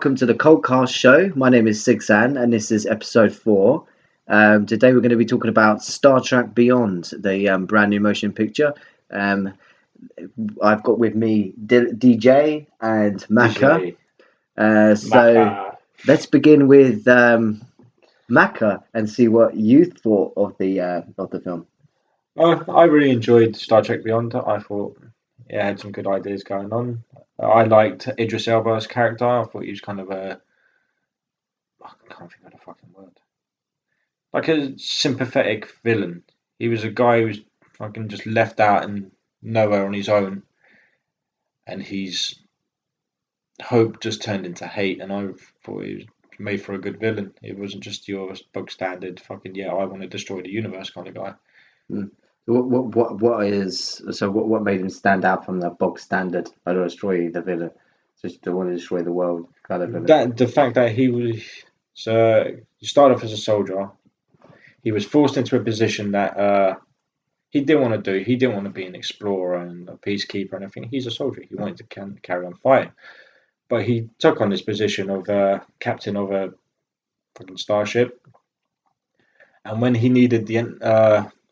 welcome to the CultCast show. My name is Sigsan, and this is episode 4. Today we're going to be talking about Star Trek Beyond, the brand new motion picture. I've got with me DJ and Maka. So let's begin with Maka and see what you thought of the film. I really enjoyed Star Trek Beyond. I thought it had some good ideas going on. I liked Idris Elba's character. I thought he was kind of I can't think of the fucking word. Like a sympathetic villain. He was a guy who was fucking just left out in nowhere on his own. And his hope just turned into hate. And I thought he was made for a good villain. It wasn't just your bog standard fucking, I want to destroy the universe kind of guy. Mm. What made him stand out from the bog standard? I don't destroy the villain, just to want to destroy the world kind of villain. The fact that he was he started off as a soldier. He was forced into a position that he didn't want to do. He didn't want to be an explorer and a peacekeeper and everything. He's a soldier. He wanted to carry on fighting, but he took on this position of captain of a fucking starship. And when he needed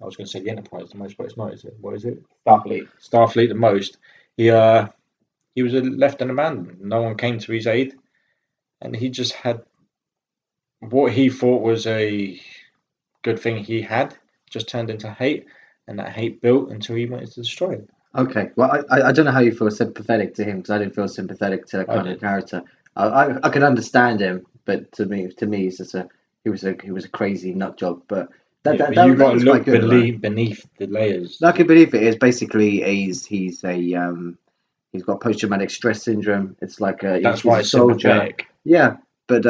I was going to say the Enterprise the most, but it's not, is it? What is it? Starfleet the most. He was left and abandoned. No one came to his aid. And he just had what he thought was a good thing he had, just turned into hate. And that hate built until he wanted to destroy it. Okay. Well, I don't know how you feel sympathetic to him, because I didn't feel sympathetic to that kind of character. I could understand him, but to me, he's just he was a crazy nut job. But you've got to look beneath the layers. I can believe it is basically he's got post-traumatic stress syndrome. It's like that's why it's sympathetic. Yeah, but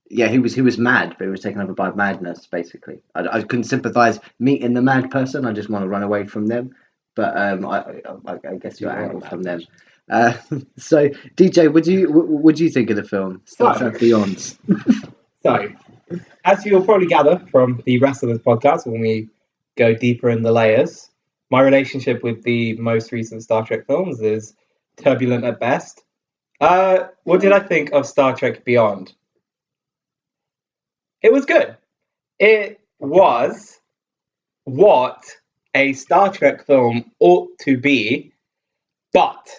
he was mad, but he was taken over by madness. Basically, I couldn't sympathise meeting the mad person. I just want to run away from them. But I guess you're angry from them. So DJ, what do you think of the film Star Trek Beyond? So, as you'll probably gather from the rest of this podcast, when we go deeper in the layers, my relationship with the most recent Star Trek films is turbulent at best. What did I think of Star Trek Beyond? It was good. It was what a Star Trek film ought to be, but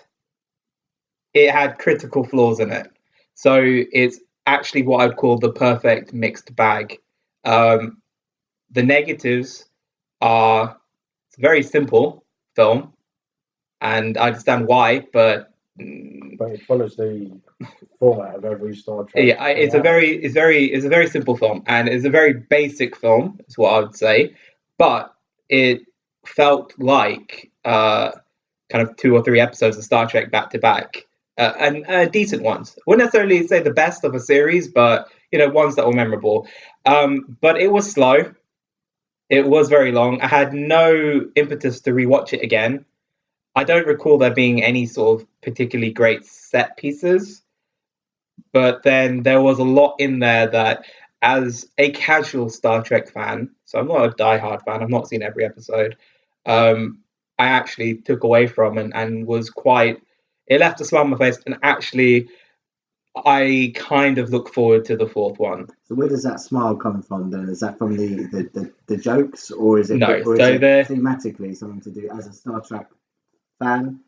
it had critical flaws in it. So it's actually what I'd call the perfect mixed bag. The negatives are it's a very simple film, and I understand why, but it follows the format of every Star Trek. Yeah, it's a very simple film, and it's a very basic film, is what I would say. But it felt like kind of 2 or 3 episodes of Star Trek back to back. And decent ones. Wouldn't necessarily say the best of a series, but ones that were memorable. But it was slow. It was very long. I had no impetus to rewatch it again. I don't recall there being any sort of particularly great set pieces. But then there was a lot in there that, as a casual Star Trek fan, so I'm not a diehard fan, I've not seen every episode, I actually took away from and was quite... It left a smile on my face, and actually, I kind of look forward to the 4th one. So where does that smile come from then? Is that from the jokes, or is it, no, or so is it thematically something to do as a Star Trek fan?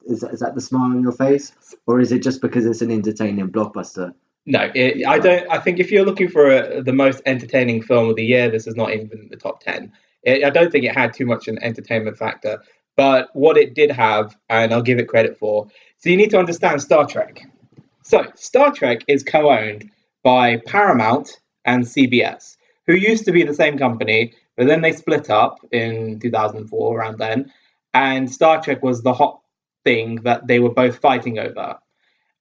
Is that the smile on your face, or is it just because it's an entertaining blockbuster? No, I don't. I think if you're looking for the most entertaining film of the year, this is not even in the top 10. I don't think it had too much an entertainment factor. But what it did have, and I'll give it credit for, so you need to understand Star Trek. So Star Trek is co-owned by Paramount and CBS, who used to be the same company, but then they split up in 2004, around then, and Star Trek was the hot thing that they were both fighting over.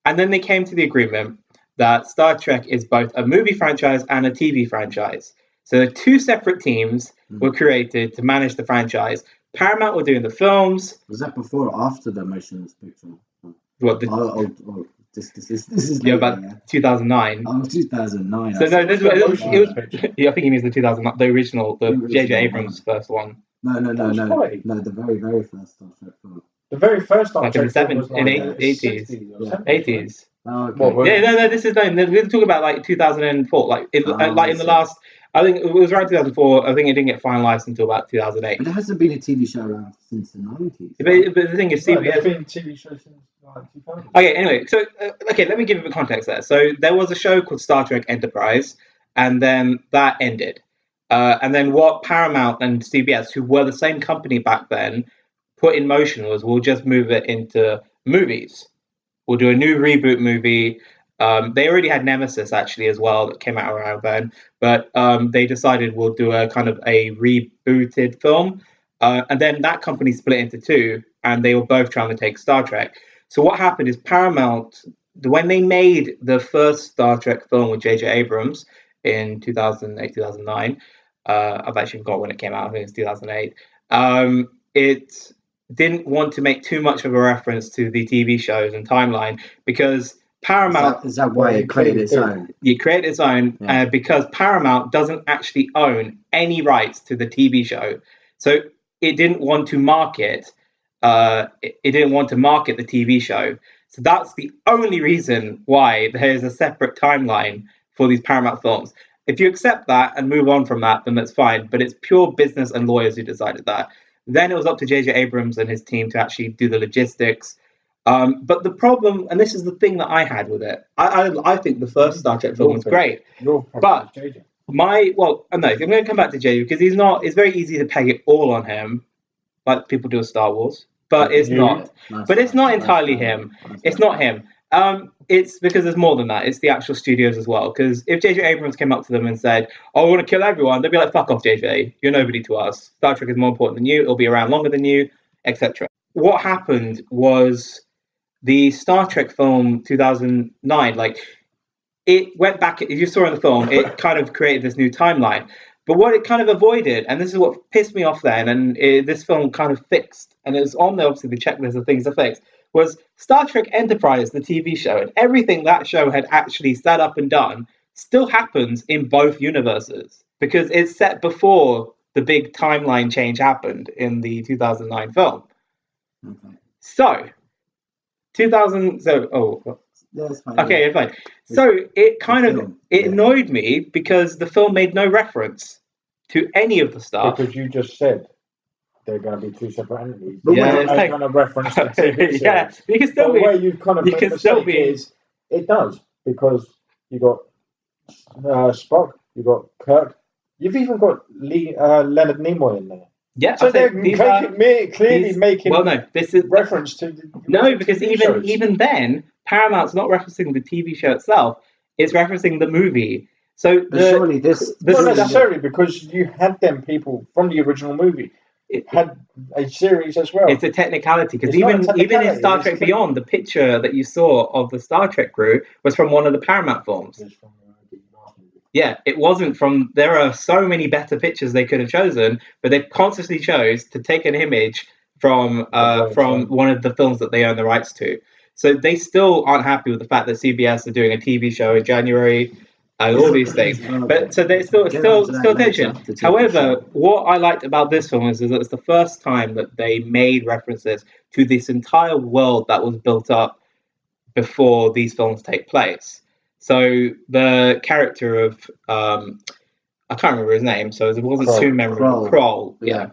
And then they came to the agreement that Star Trek is both a movie franchise and a TV franchise. So 2 separate teams were created to manage the franchise. Paramount were doing the films. Was that before or after the motion picture? What? This is later, about 2009. Oh, 2009. So no, it was. I think he means the 2009, the original, the J.J. Abrams first one. No. The very first Star Trek film. The very first Star Trek film was in 80s. 80s. Oh, okay. What, Yeah, no, this is no. We're talking about like 2004, like in I the see. last. I think it was around 2004. I think it didn't get finalized until about 2008. But there hasn't been a TV show around since the 90s. But the thing is, Right, there's CBS. been TV shows since like 2000. Okay, anyway, so okay, let me give you a bit of context there. So there was a show called Star Trek Enterprise, and then that ended. And then what Paramount and CBS, who were the same company back then, put in motion was we'll just move it into movies. We'll do a new reboot movie. They already had Nemesis actually as well that came out around then, but they decided we'll do a kind of a rebooted film. And then that company split into two, and they were both trying to take Star Trek. So what happened is Paramount, when they made the first Star Trek film with J.J. Abrams in 2008, 2009, I've actually forgot when it came out, I think it's 2008, it didn't want to make too much of a reference to the TV shows and timeline because Paramount... Is that why it created its own? It created its own because Paramount doesn't actually own any rights to the TV show. So it didn't want to market it didn't want to market the TV show. So that's the only reason why there is a separate timeline for these Paramount films. If you accept that and move on from that, then that's fine. But it's pure business and lawyers who decided that. Then it was up to J.J. Abrams and his team to actually do the logistics. But the problem, and this is the thing that I had with it, I think the first Star Trek film was great. But I'm going to come back to JJ because it's very easy to peg it all on him, like people do with Star Wars. But it's not. But it's not entirely him. It's not him. It's because there's more than that. It's the actual studios as well. Because if J.J. Abrams came up to them and said, "Oh, I want to kill everyone," they'd be like, "Fuck off, J.J. You're nobody to us. Star Trek is more important than you. It'll be around longer than you, etc." What happened was the Star Trek film 2009, like it went back. You saw in the film, it kind of created this new timeline. But what it kind of avoided, and this is what pissed me off then, and this film kind of fixed, and it was on there, obviously, the checklist of things to fix, was Star Trek Enterprise, the TV show, and everything that show had actually set up and done still happens in both universes, because it's set before the big timeline change happened in the 2009 film. Okay. So, fine. So it annoyed me because the film made no reference to any of the stuff. Because you just said they're going to be two separate entities. But it's kind of reference to TV series. You can still the way you've kind of made is it does, because you got Spock, you got Kirk, you've even got Leonard Nimoy in there. Yeah, so they're clearly making reference to because even then Paramount's not referencing the TV show itself; it's referencing the movie. So surely this not necessarily, because you had them people from the original movie. It had a series as well. It's a technicality, because even in Star Trek Beyond, the picture that you saw of the Star Trek crew was from one of the Paramount films. Yeah, it wasn't from. There are so many better pictures they could have chosen, but they consciously chose to take an image from one of the films that they own the rights to. So they still aren't happy with the fact that CBS are doing a TV show in January and all these things. But so there's still tension. However, what I liked about this film is that it's the first time that they made references to this entire world that was built up before these films take place. So the character of I can't remember his name, so it wasn't too memorable. Kroll, yeah.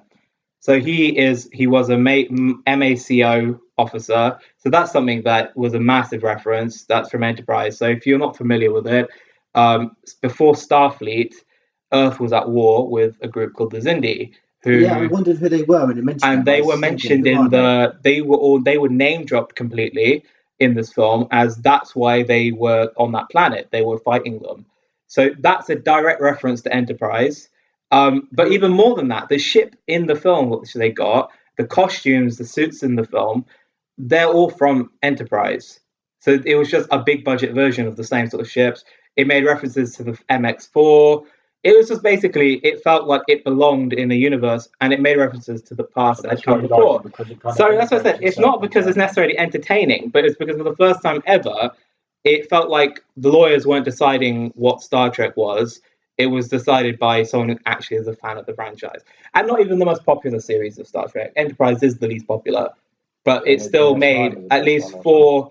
So he was a MACO officer. So that's something that was a massive reference. That's from Enterprise. So if you're not familiar with it, before Starfleet, Earth was at war with a group called the Xindi. I wondered who they were when it mentioned. And they were mentioned they were name dropped completely in this film, as that's why they were on that planet. They were fighting them. So that's a direct reference to Enterprise. But even more than that, the ship in the film, which they got, the costumes, the suits in the film, they're all from Enterprise. So it was just a big budget version of the same sort of ships. It made references to the MX4. It was just basically, it felt like it belonged in a universe, and it made references to the past that had come before. So that's what I said. It's not because it's necessarily entertaining, but it's because for the first time ever, it felt like the lawyers weren't deciding what Star Trek was. It was decided by someone who actually is a fan of the franchise. And not even the most popular series of Star Trek. Enterprise is the least popular, but it still made at least four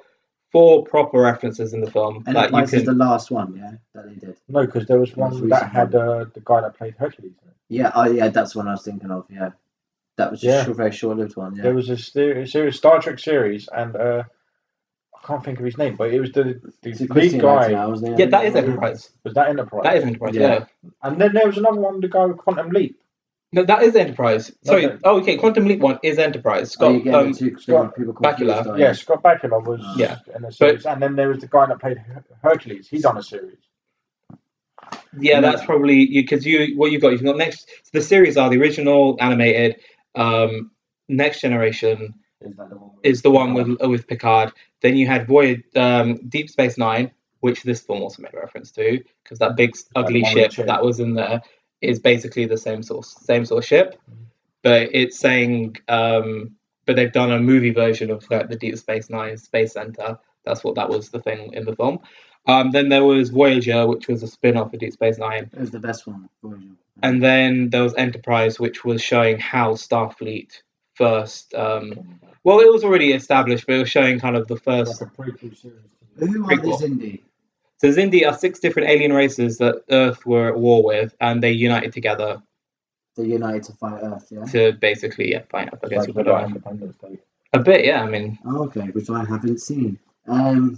4 proper references in the film that you Enterprise is the can. last one, yeah, that they did. No, because there was Most one that recent had one. the guy that played Hercules in it. Yeah, yeah, that's what I was thinking of. Yeah, that was a Yeah. very short-lived one. Yeah, There was a series, Star Trek series, and I can't think of his name, but it was the lead Christian liked it, guy. wasn't it? Yeah, that is Enterprise. Was that Enterprise? That is Enterprise. Yeah. Yeah. And then there was another one, the guy with Quantum Leap. No, that is Enterprise. No, Sorry. no. Oh, okay. Quantum Leap one is Enterprise. Oh, you're Scott. getting the two Scott people Bakula. confused. are Yeah, you? Scott Bakula was Yeah. in a series, and then there was the guy that played Hercules. He's on a series. Yeah, that's probably because what you've got next. So the series are the original animated. Next Generation is the one with Picard. Then you had Deep Space Nine, which this film also made reference to, because that big ugly ship that was in there is basically the same sort of ship, but it's saying but they've done a movie version of the Deep Space Nine Space Center. That was the thing in the film. Then there was Voyager, which was a spin-off of Deep Space Nine. It was the best one, Voyager. And then there was Enterprise, which was showing how Starfleet first. Well, it was already established, but it was showing kind of the first. Like a prequel series. Who are the Xindi? So Xindi are 6 different alien races that Earth were at war with, and they united together. They're united to fight Earth, yeah? To basically, fight Earth, I guess. Like the Independence Day. A bit, yeah. I mean. Oh, okay, which I haven't seen. So are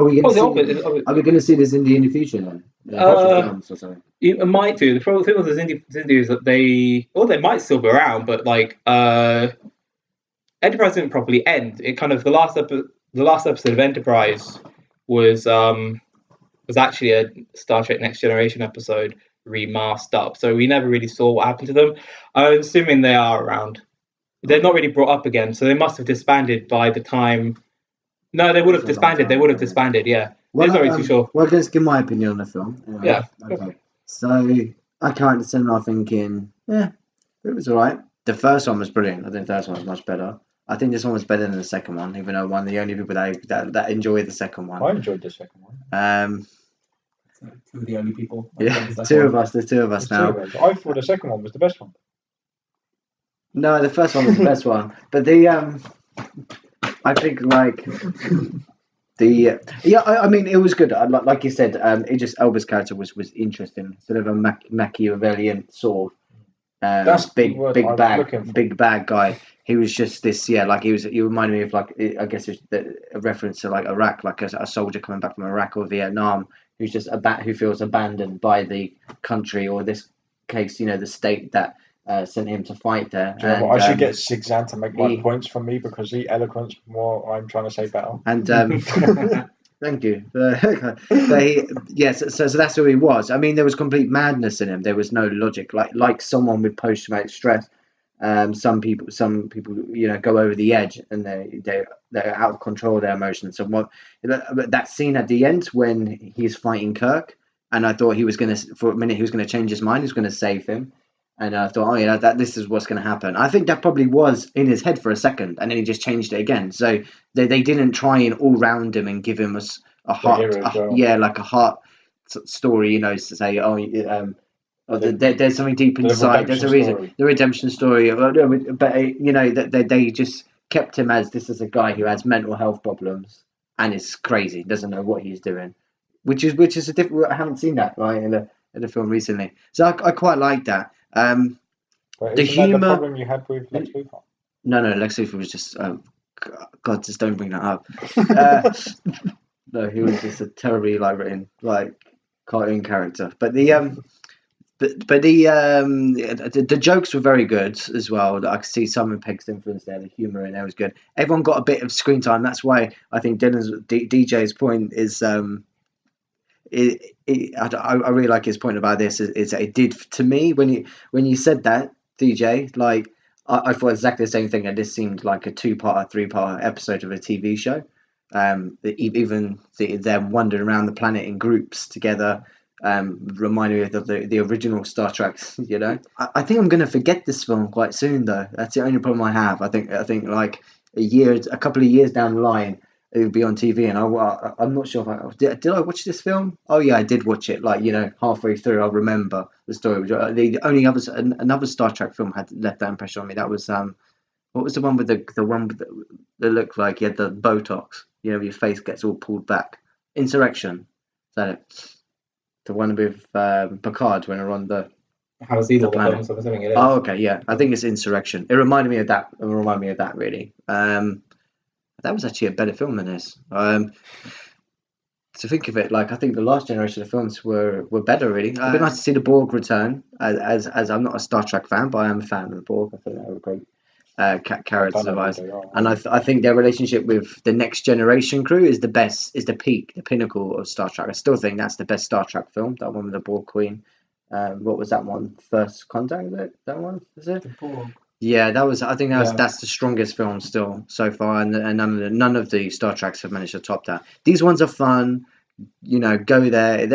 we going to see this Xindi in the future then? Films or something? You might do. The problem with the Xindi is that they might still be around, but like Enterprise didn't properly end. It kind of the last episode of Enterprise was actually a Star Trek Next Generation episode remastered up, so we never really saw what happened to them. I'm assuming they are around. They're not really brought up again, so they must have disbanded by the time. No, they would have disbanded. They would have disbanded. Yeah, well, I'm not really too sure. Well, let's give my opinion on the film. Anyway. Yeah. Okay. So I came out the cinema thinking, yeah, it was alright. The first one was brilliant. I think the first one was much better. I think this one was better than the second one, even though one of the only people that enjoyed the second one. I enjoyed the second one. Two of the only people. Yeah, two of us. There's two of us now. I thought the second one was the best one. No, the first one was the best one, but the I think like I mean it was good. Like you said, it just Elba's character was interesting, sort of a Machiavellian sort of That's big bad guy. He was just this, like he reminded me of like I guess it's a reference to like Iraq, like a soldier coming back from Iraq or Vietnam who's just who feels abandoned by the country, or this case, the state that sent him to fight there. Do you know what? I should get Sigzan to make my points for me because he eloquence more. I'm trying to say better. And thank you. So that's who he was. I mean, there was complete madness in him. There was no logic. Like someone with post-traumatic stress. Some people, go over the edge and they're out of control of their emotions. So that scene at the end when he's fighting Kirk, and I thought for a minute he was gonna change his mind. He was gonna save him. And I thought, this is what's going to happen. I think that probably was in his head for a second, and then he just changed it again. So they didn't try and all round him and give him a heart, like a heart story, to say, there's something deep inside. There's a reason, the redemption story. But they just kept him as this is a guy who has mental health problems and is crazy, doesn't know what he's doing, which is a different. I haven't seen that in the film recently, so I quite like that. The humor. The problem you had with Lex Luthor? No, Lex Luthor was just. God, just don't bring that up. No, he was just a terribly written cartoon character. But the jokes were very good as well. I could see Simon Pegg's influence there. The humor in there was good. Everyone got a bit of screen time. That's why I think DJ's point is. I really like his point about this. Is it did to me when you said that, DJ, I thought exactly the same thing, and this seemed like a 2-part, 3-part episode of a TV show. Even them wandering around the planet in groups together reminded me of the original Star Trek. I think I'm going to forget this film quite soon, though. That's the only problem I have. I think like a couple of years down the line, it would be on TV, and I'm not sure if did I watch this film? Oh yeah, I did watch it. Halfway through, I'll remember the story. The only another Star Trek film had left that impression on me. That was what What was the one with the one with that looked like you had the Botox? You know, your face gets all pulled back. Insurrection. Is that it? The one with Picard when they're on the. I haven't seen all the planet. films, so I'm assuming it is. Oh, okay, yeah. I think it's Insurrection. It reminded me of that. Really. That was actually a better film than this. To think of it, like I think the last generation of films were better. Really, it'd be nice to see the Borg return. As I'm not a Star Trek fan, but I am a fan of the Borg. I think they were great character device, and I think their relationship with the next generation crew is the best, is the peak, the pinnacle of Star Trek. I still think that's the best Star Trek film. That one with the Borg Queen. What was that one? First Contact? That one? Is it? Yeah, that was. I think that's the strongest film still so far, and none of the Star Treks have managed to top that. These ones are fun. You know, go there.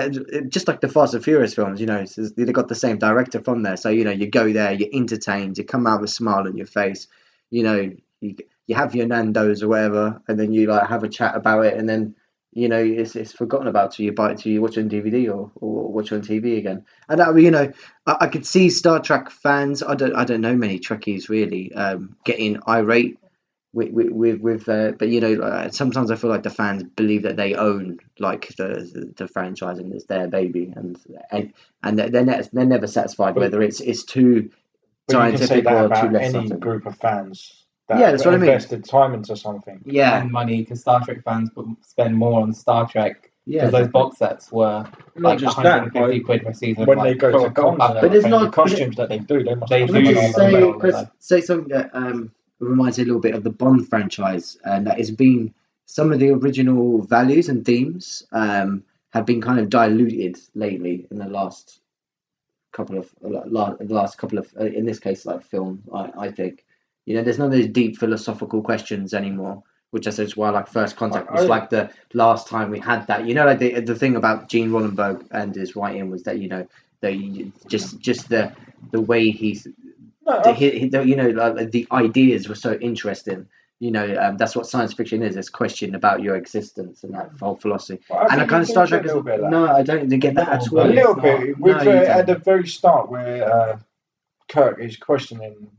Just like the Fast and Furious films, you know, they got the same director from there. So, you know, you go there, you're entertained, you come out with a smile on your face, you know, you have your Nando's or whatever, and then you like have a chat about it, and then, you know, it's forgotten about till you buy it, till you watch it on DVD or watch it on TV again. And that, you know, I could see Star Trek fans. I don't know many Trekkies really getting irate with but you know, sometimes I feel like the fans believe that they own like the franchise and it's their baby, and they're never satisfied whether it's too scientific or too less any scientific. group of fans that that's what I mean. Invested time into something. And money, because Star Trek fans spend more on Star Trek. Because those box sets were like just 150 quid per season. When they go to cons, but it's not the costumes that they do. They must. They Can I just say something that reminds me a little bit of the Bond franchise, and that has been some of the original values and themes have been kind of diluted lately in the last couple of in this case like film. I think, you know, there's none of those deep philosophical questions anymore, which I said is why like First Contact was like the last time we had that. You know, like the thing about Gene Roddenberry and his writing was that, you know, just the way he's. You know, like, the ideas were so interesting. You know, that's what science fiction is. It's question about your existence and that whole philosophy. And I kind of Star Trek is no, I don't get that at all. A little bit with at the very start where Kirk is questioning.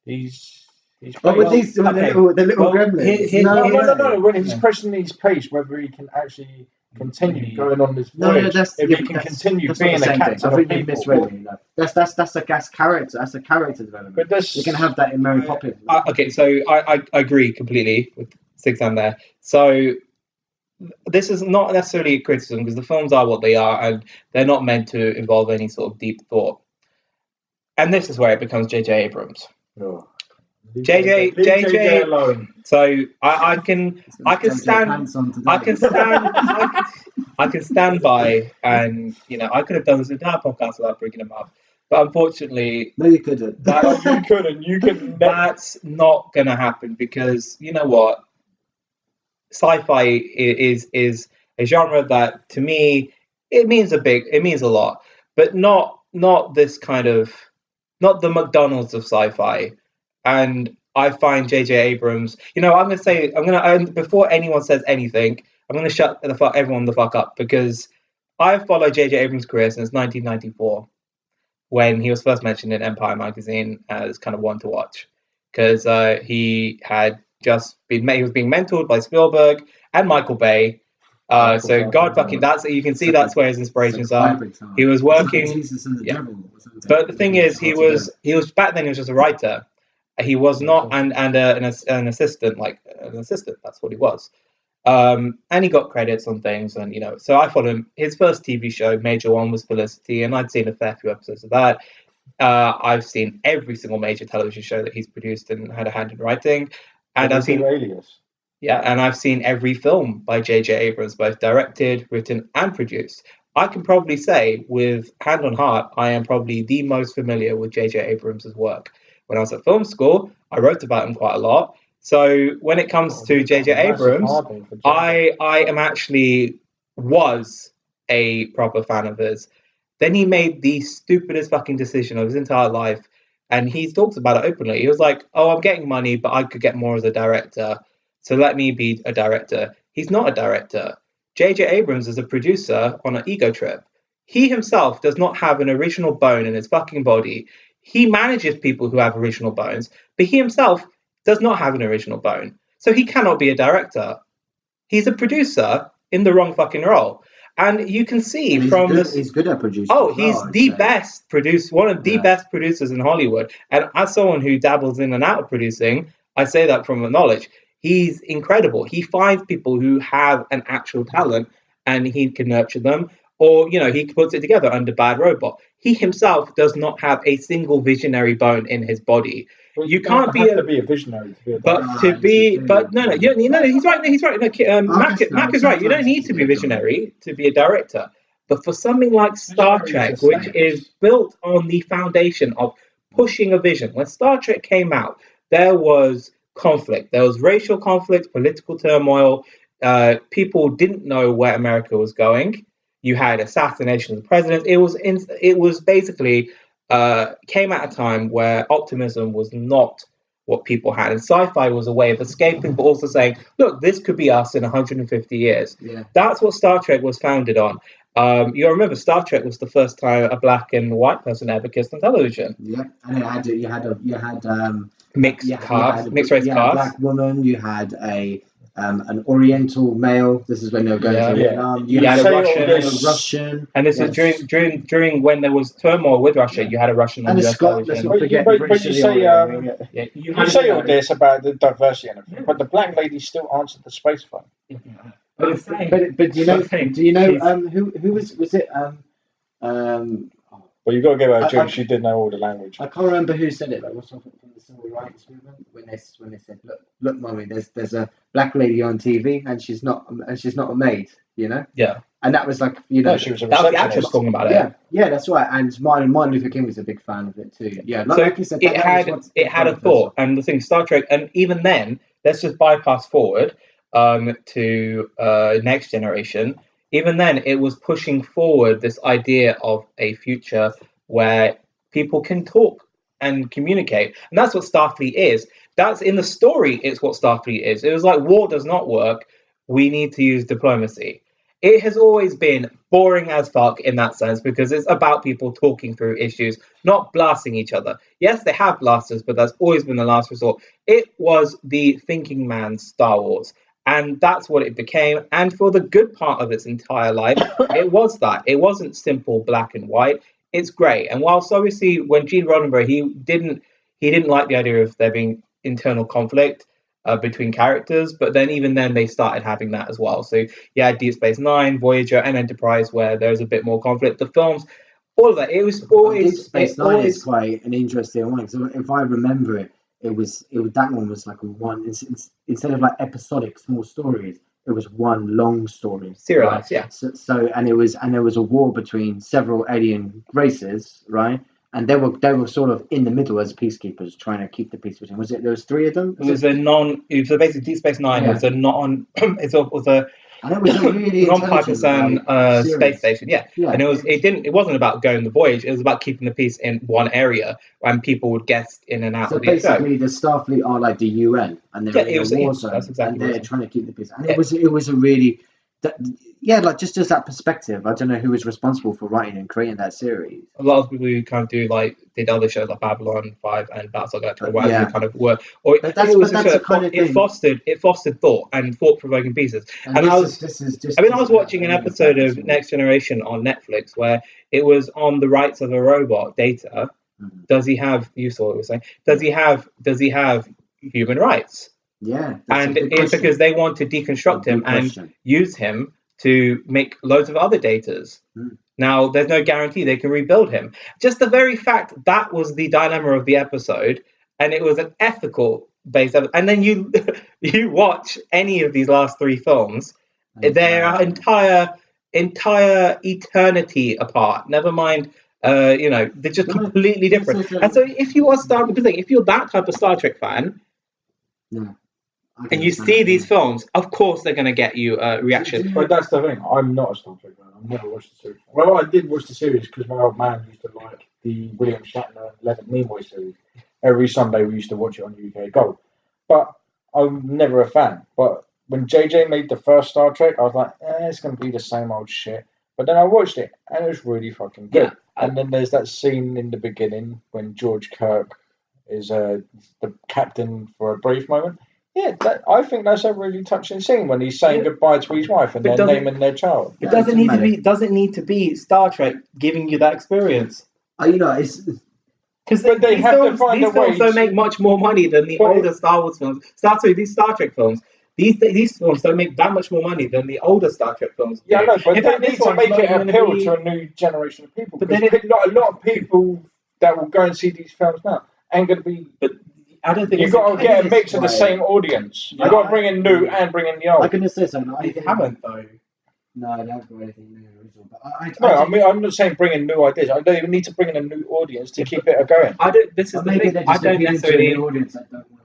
He's with these the little gremlins. No. When he's questioning his pace, whether he can actually continue going on this voyage, if he can continue being a captain. I think you misread me. That's a character. That's a character development. But you can have that in Mary Poppins. Okay, so I agree completely with Six on there. So this is not necessarily a criticism, because the films are what they are, and they're not meant to involve any sort of deep thought. And this is where it becomes J.J. Abrams. Oh. JJ alone. So I can stand by, and you know, I could have done this entire podcast without bringing him up, but unfortunately, no, you couldn't. You couldn't. That's not gonna happen, because you know what, sci-fi is a genre that to me it means a lot, but not this kind of, not the McDonald's of sci-fi. And I find J.J. Abrams, you know, before anyone says anything, I'm going to shut everyone the fuck up, because I've followed J.J. Abrams' career since 1994, when he was first mentioned in Empire magazine as kind of one to watch, because he was being mentored by Spielberg and Michael Bay. So God fucking, you can see that's where his inspirations are. He was working, but the thing is, he was back then he was just a writer. He was not, and an assistant, that's what he was. And he got credits on things, and you know, so I followed him. His first TV show, major one, was Felicity, and I'd seen a fair few episodes of that. I've seen every single major television show that he's produced and had a hand in writing, and I've seen Alias. Yeah, and I've seen every film by J.J. Abrams, both directed, written, and produced. I can probably say, with hand on heart, I am probably the most familiar with J.J. Abrams' work. When I was at film school, I wrote about him quite a lot. So when it comes to J.J. Abrams, I was a proper fan of his. Then he made the stupidest fucking decision of his entire life, and he talks about it openly. He was like, "Oh, I'm getting money, but I could get more as a director, so let me be a director." He's not a director. J.J. Abrams is a producer on an ego trip. He himself does not have an original bone in his fucking body. he manages people who have original bones, but he himself does not have an original bone. So he cannot be a director. He's a producer in the wrong fucking role. And you can see he's good at producing. Oh, he's the best producer, one of the best producers in Hollywood. And as someone who dabbles in and out of producing, I say that from knowledge. He's incredible. He finds people who have an actual talent and he can nurture them. Or, he puts it together under Bad Robot. He himself does not have a single visionary bone in his body. Well, you can't be to be a visionary to be a no, he's right. No, he's right. No, Mac is right. You don't need to be visionary to be a director. But for something like Star Trek, which is built on the foundation of pushing a vision, when Star Trek came out, there was conflict. There was racial conflict, political turmoil. People didn't know where America was going. You had assassination of the president. It was basically came at a time where optimism was not what people had, and sci-fi was a way of escaping, but also saying, "Look, this could be us in 150 years." Yeah. That's what Star Trek was founded on. You remember, Star Trek was the first time a black and white person ever kissed on television. Yeah, and you had mixed race cast. A black woman. You had an Oriental male. This is when they were going to Vietnam. You had a Russian. And this is during when there was turmoil with Russia. You had a Russian on US television. But you say all this about the diversity and everything, but the black lady still answered the space phone. But do you know who was it? Well, you've got to give her a joke. She did know all the language. I can't remember who said it. Like, what's from the civil rights movement when they said, "Look, mummy, there's a black lady on TV and she's not a maid," Yeah. And that was like, No, she was a that was the receptionist. actress talking about it. Yeah, that's right. And Martin Luther King was a big fan of it too. Yeah, like you said, it had a thought, and the thing Star Trek, and even then, let's just bypass forward to Next Generation. Even then, it was pushing forward this idea of a future where people can talk and communicate. And that's what Starfleet is. That's in the story, it's what Starfleet is. It was like, war does not work. We need to use diplomacy. It has always been boring as fuck in that sense because it's about people talking through issues, not blasting each other. Yes, they have blasters, but that's always been the last resort. It was the thinking man's Star Wars. And that's what it became. And for the good part of its entire life, it was that. It wasn't simple black and white. It's grey. And whilst obviously when Gene Roddenberry, he didn't like the idea of there being internal conflict between characters, but then even then they started having that as well. So you had Deep Space Nine, Voyager, and Enterprise where there's a bit more conflict. The films, all of that. It was always Deep Space Nine is quite an interesting one. So if I remember it, it was that one was like one instead of like episodic small stories, it was one long story. Serialized, right? Yeah. So there was a war between several alien races, right? And they were sort of in the middle as peacekeepers, trying to keep the peace between. There was three of them? It was basically Deep Space Nine was a and it was a really non-partisan space station, and it wasn't about going the voyage. It was about keeping the peace in one area, and people would guest in and out. So basically, the Starfleet are like the UN, and they're in a war zone, that's exactly and they're trying to keep the peace. And it was a really, like just as that perspective. I don't know who was responsible for writing and creating that series. A lot of people who kind of did other shows like Babylon 5 and Battlestar Galactica, kind of work. Or it fostered thought and thought-provoking pieces. And I was watching an episode of Next Generation on Netflix where it was on the rights of a robot, Data. Mm-hmm. Does he have? You saw what we were saying. Does he have human rights? Yeah, and it's because they want to deconstruct him and use him to make loads of other Datas. Now, there's no guarantee they can rebuild him. Just the very fact that was the dilemma of the episode, and it was an ethical based episode. And then you watch any of these last three films, they're entire eternity apart. Never mind, they're just completely different. And so if you are if you're that type of Star Trek fan, and you see these films, of course they're going to get you a reaction. But that's the thing. I'm not a Star Trek fan. I've never watched the series. Well, I did watch the series because my old man used to like the William Shatner Leonard Nimoy series. Every Sunday we used to watch it on UK Gold. But I'm never a fan. But when JJ made the first Star Trek, I was like, it's going to be the same old shit. But then I watched it, and it was really fucking good. Yeah. And then there's that scene in the beginning when George Kirk is the captain for a brief moment. Yeah, I think that's a really touching scene when he's saying goodbye to his wife and they're naming their child. It doesn't need to be Star Trek giving you that experience. It's because they have to find a way. These films don't make much more money than the older Star Wars films. These Star Trek films. These films don't make that much more money than the older Star Trek films. Yeah, I know, but they need to make it appeal to a new generation of people. But then a lot of people that will go and see these films now ain't going to be. But I don't think you've got to get a mix of the same audience. You've got to bring in new and bring in the old. I can just say something. They haven't though. No, they haven't got anything new original. But I'm not saying bring in new ideas. I don't even need to bring in a new audience to keep it going. I don't. This is the thing. I don't necessarily.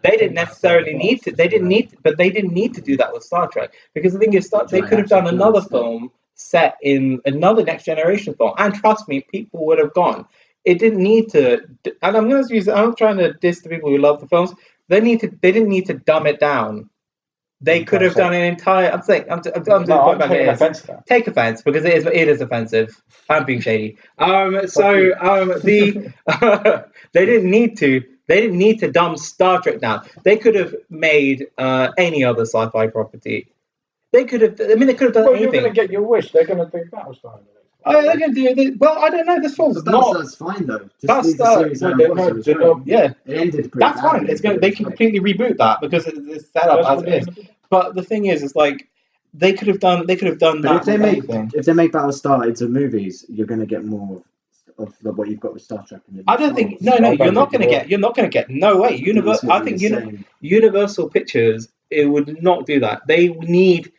They didn't necessarily need to. They didn't need. But they didn't need to do that with Star Trek because the thing is, they could have done another film set in another Next Generation film, and trust me, people would have gone. It didn't need to. And I'm going to use. I'm trying to diss the people who love the films. They didn't need to dumb it down. They could have done an entire. I'm saying. I'm taking offense. Take offense because it is offensive. I'm being shady. They didn't need to. They didn't need to dumb Star Trek down. They could have made any other sci-fi property. They could have. I mean, they could have done anything. You're going to get your wish. They're going to do Battlestar. Oh, they're going to do. Well, I don't know. This film's not. That's fine though. Yeah, it ended. That's fine. They can completely reboot that because it's set up as it is. But the thing is, it's like they could have done. They could have done that. If they make Battlestar into movies, you're going to get more of what you've got with Star Trek. I don't think. No, you're not going to get. You're not going to get. No way. I think Universal Pictures. It would not do that. They need.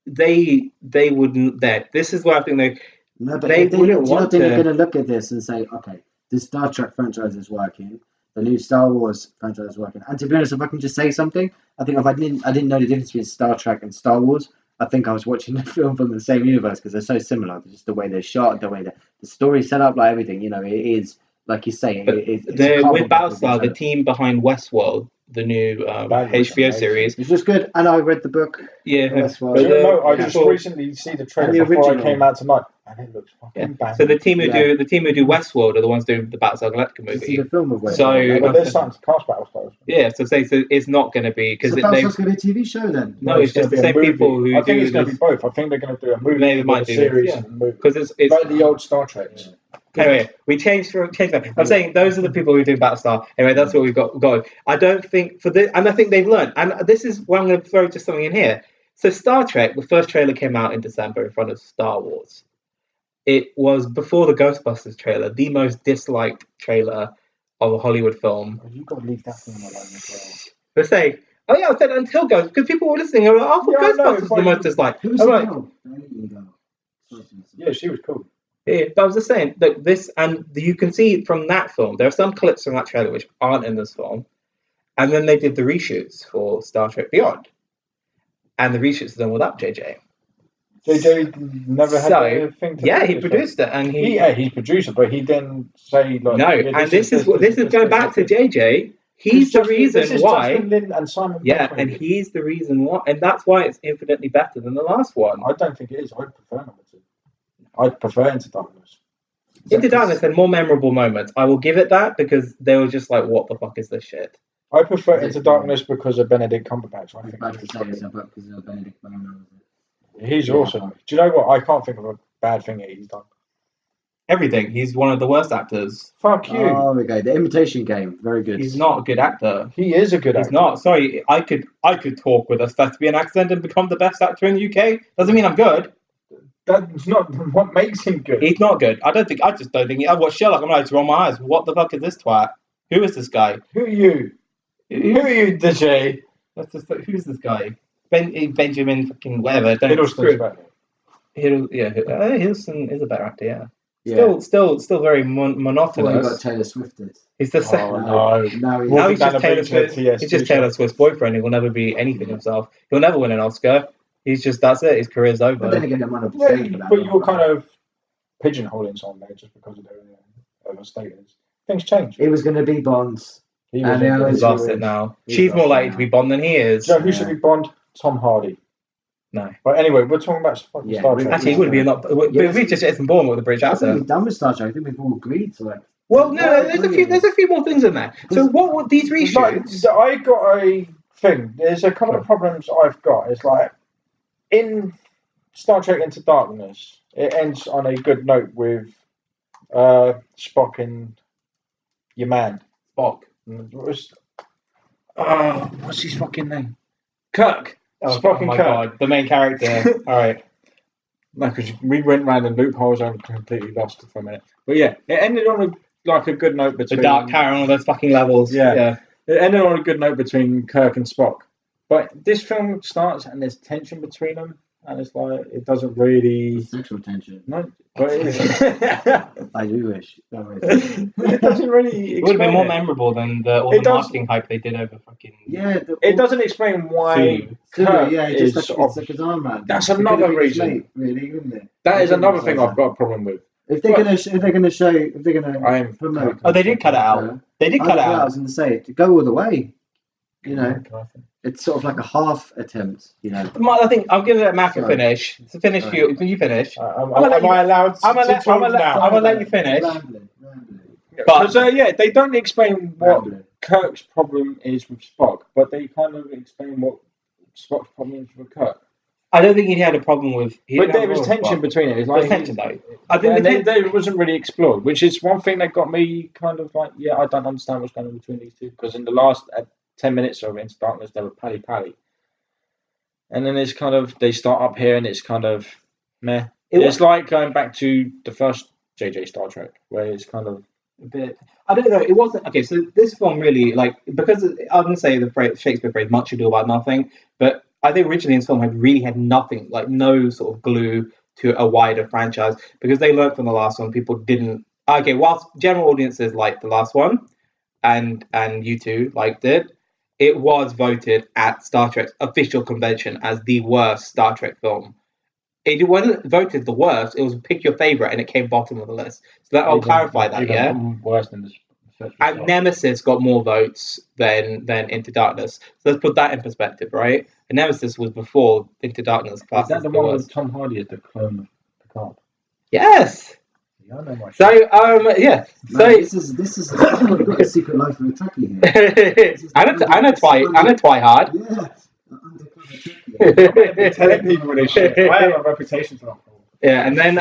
They wouldn't. This is where I think they. No, but they wouldn't want to. They're going to look at this and say, okay, the Star Trek franchise is working. The new Star Wars franchise is working. And to be honest, if I can just say something, I think if I didn't know the difference between Star Trek and Star Wars, I think I was watching the film from the same universe because they're so similar. Just the way they're shot, the way the story's set up, like everything. You know, it is like you say. It's with Battlestar, the team behind Westworld, the new HBO series, which was good. And I read the book. Yeah, I just recently see the trailer before I came out tonight, and it looks fucking bad. So the team who do Westworld are the ones doing the Battlestar Galactica movie. The film of Westworld. So they're starting to cast Battlestar. Yeah, so it's not going to be because Battlestar's going to be a TV show then. No, it's just the same people who. I think it's going to be both. I think they're going to do a movie, maybe might do series, because it's like the old Star Trek. Anyway, we changed that. I'm saying those are the people who do Battlestar. Anyway, that's what we've got going. I don't think and I think they've learned. And this is where I'm going to throw just something in here. So Star Trek, the first trailer came out in December in front of Star Wars. It was before the Ghostbusters trailer, the most disliked trailer of a Hollywood film. You've got to leave that film alone as well. We're saying, oh yeah, I said until Ghost, because people were listening. Were like, I thought Ghostbusters was the most disliked. Who was the girl? Yeah, she was cool. Yeah, but I was just saying that this, and you can see from that film, there are some clips from that trailer which aren't in this film, and then they did the reshoots for Star Trek Beyond, and the reshoots are done without JJ. JJ never had anything to do he produced it, and he produced it, but he didn't say like. No, and this is going back to JJ. He's the reason why. And Simon and he's the reason why, and that's why it's infinitely better than the last one. I don't think it is. I prefer number 2. I'd prefer Into Darkness. Into Darkness had more memorable moments. I will give it that because they were just like, "What the fuck is this shit?" I prefer Into Darkness because of Benedict Cumberbatch. I think he's awesome. Do you know what? I can't think of a bad thing he's done. Everything. He's one of the worst actors. Fuck you. Oh, okay. The Imitation Game. Very good. He's not a good actor. He is a good actor. He's not. Sorry, I could talk with a thespian accent and become the best actor in the UK. Doesn't mean I'm good. That's not what makes him good. He's not good. I just don't think. I watched Sherlock. I'm like, to roll my eyes. What the fuck is this twat? Who is this guy? Who are you? Who are you, DJ? Who's this guy? Benjamin fucking whatever. Hiddleston is a better actor. Yeah. Still very monotonous. Well, got Taylor Swift. He's the same. No. Now he's just Taylor Swift. He's just Taylor Swift's boyfriend. He will never be anything himself. He'll never win an Oscar. He's just, that's it. His career's over. But then again, but you're kind of pigeonholing someone there just because of their status. Things change. It was going to be Bonds. He's lost it now. She's more likely to be Bond than he is. Who should be Bond? Tom Hardy. No. But anyway, we're talking about fucking Yeah, Star we- Trek. Actually, it wouldn't be a lot. But we just get some born with the British I think accent. we're done with Star Trek. I think we've all agreed to it. Well, no, Yeah, there's a few more things in there. So what were these reshoots? I got a thing. There's a couple of problems I've got. It's like in Star Trek Into Darkness, it ends on a good note with Spock and your man. Spock. What's his fucking name? Kirk. Oh, Spock and my Kirk. God, the main character. All right. No, because we went round in loopholes. I'm completely lost for a minute. But yeah, it ended on a good note The between dark tower and all those fucking levels. Yeah. It ended on a good note between Kirk and Spock. But this film starts and there's tension between them, and it's like it doesn't really. Sexual tension. No, but I do wish. it doesn't really. It would have been more explain it. memorable than all the marketing hype they did over fucking. Yeah, It doesn't explain why. Kirk yeah, is just like his arm man. That's It could another have been his reason. mate, really, wouldn't it? That is It another couldn't thing be I've got a problem with. If they're gonna I am promote. Oh, they did cut it out. They did cut it I out. was gonna say to go all the way. You know, it's sort of like a half attempt. You know. I think I'll give it a Mac a Sorry. finish. To finish Sorry. you, can you finish? Am I allowed to talk now? I'm gonna let you finish. Rambling. Because they don't explain what Rambling. Kirk's problem is with Spock, but they kind of explain what Spock's problem is with Kirk. I don't think he had a problem with. But there was tension between it. It's like There's tension though. I think it wasn't really explored, which is one thing that got me kind of like, yeah, I don't understand what's going on between these two. Because in the last 10 minutes of Into Darkness, they were pally. And then it's kind of, they start up here and it's kind of meh. It's like going back to the first JJ Star Trek, where it's kind of a bit. I don't know. It wasn't okay. So this film really because I'm gonna say the phrase, Shakespeare phrase, much ado about nothing. But I think originally this film had nothing, like no sort of glue to a wider franchise, because they learned from the last one. People didn't. Okay, whilst general audiences liked the last one, and you two liked it, it was voted at Star Trek's official convention as the worst Star Trek film. It wasn't voted the worst. It was pick your favorite, and it came bottom of the list. So I'll clarify that. Yeah. Worse than this. And Nemesis got more votes than Into Darkness. So let's put that in perspective, right? And Nemesis was before Into Darkness. Is that the one with Tom Hardy as the clone of Picard? Yes. Yeah, I know my so Man, this is I've got a secret life of a Trekkie here. I know Twihard. Yeah. Undercover Trekkie. telling people this shit. I have a reputation for that. Yeah, and then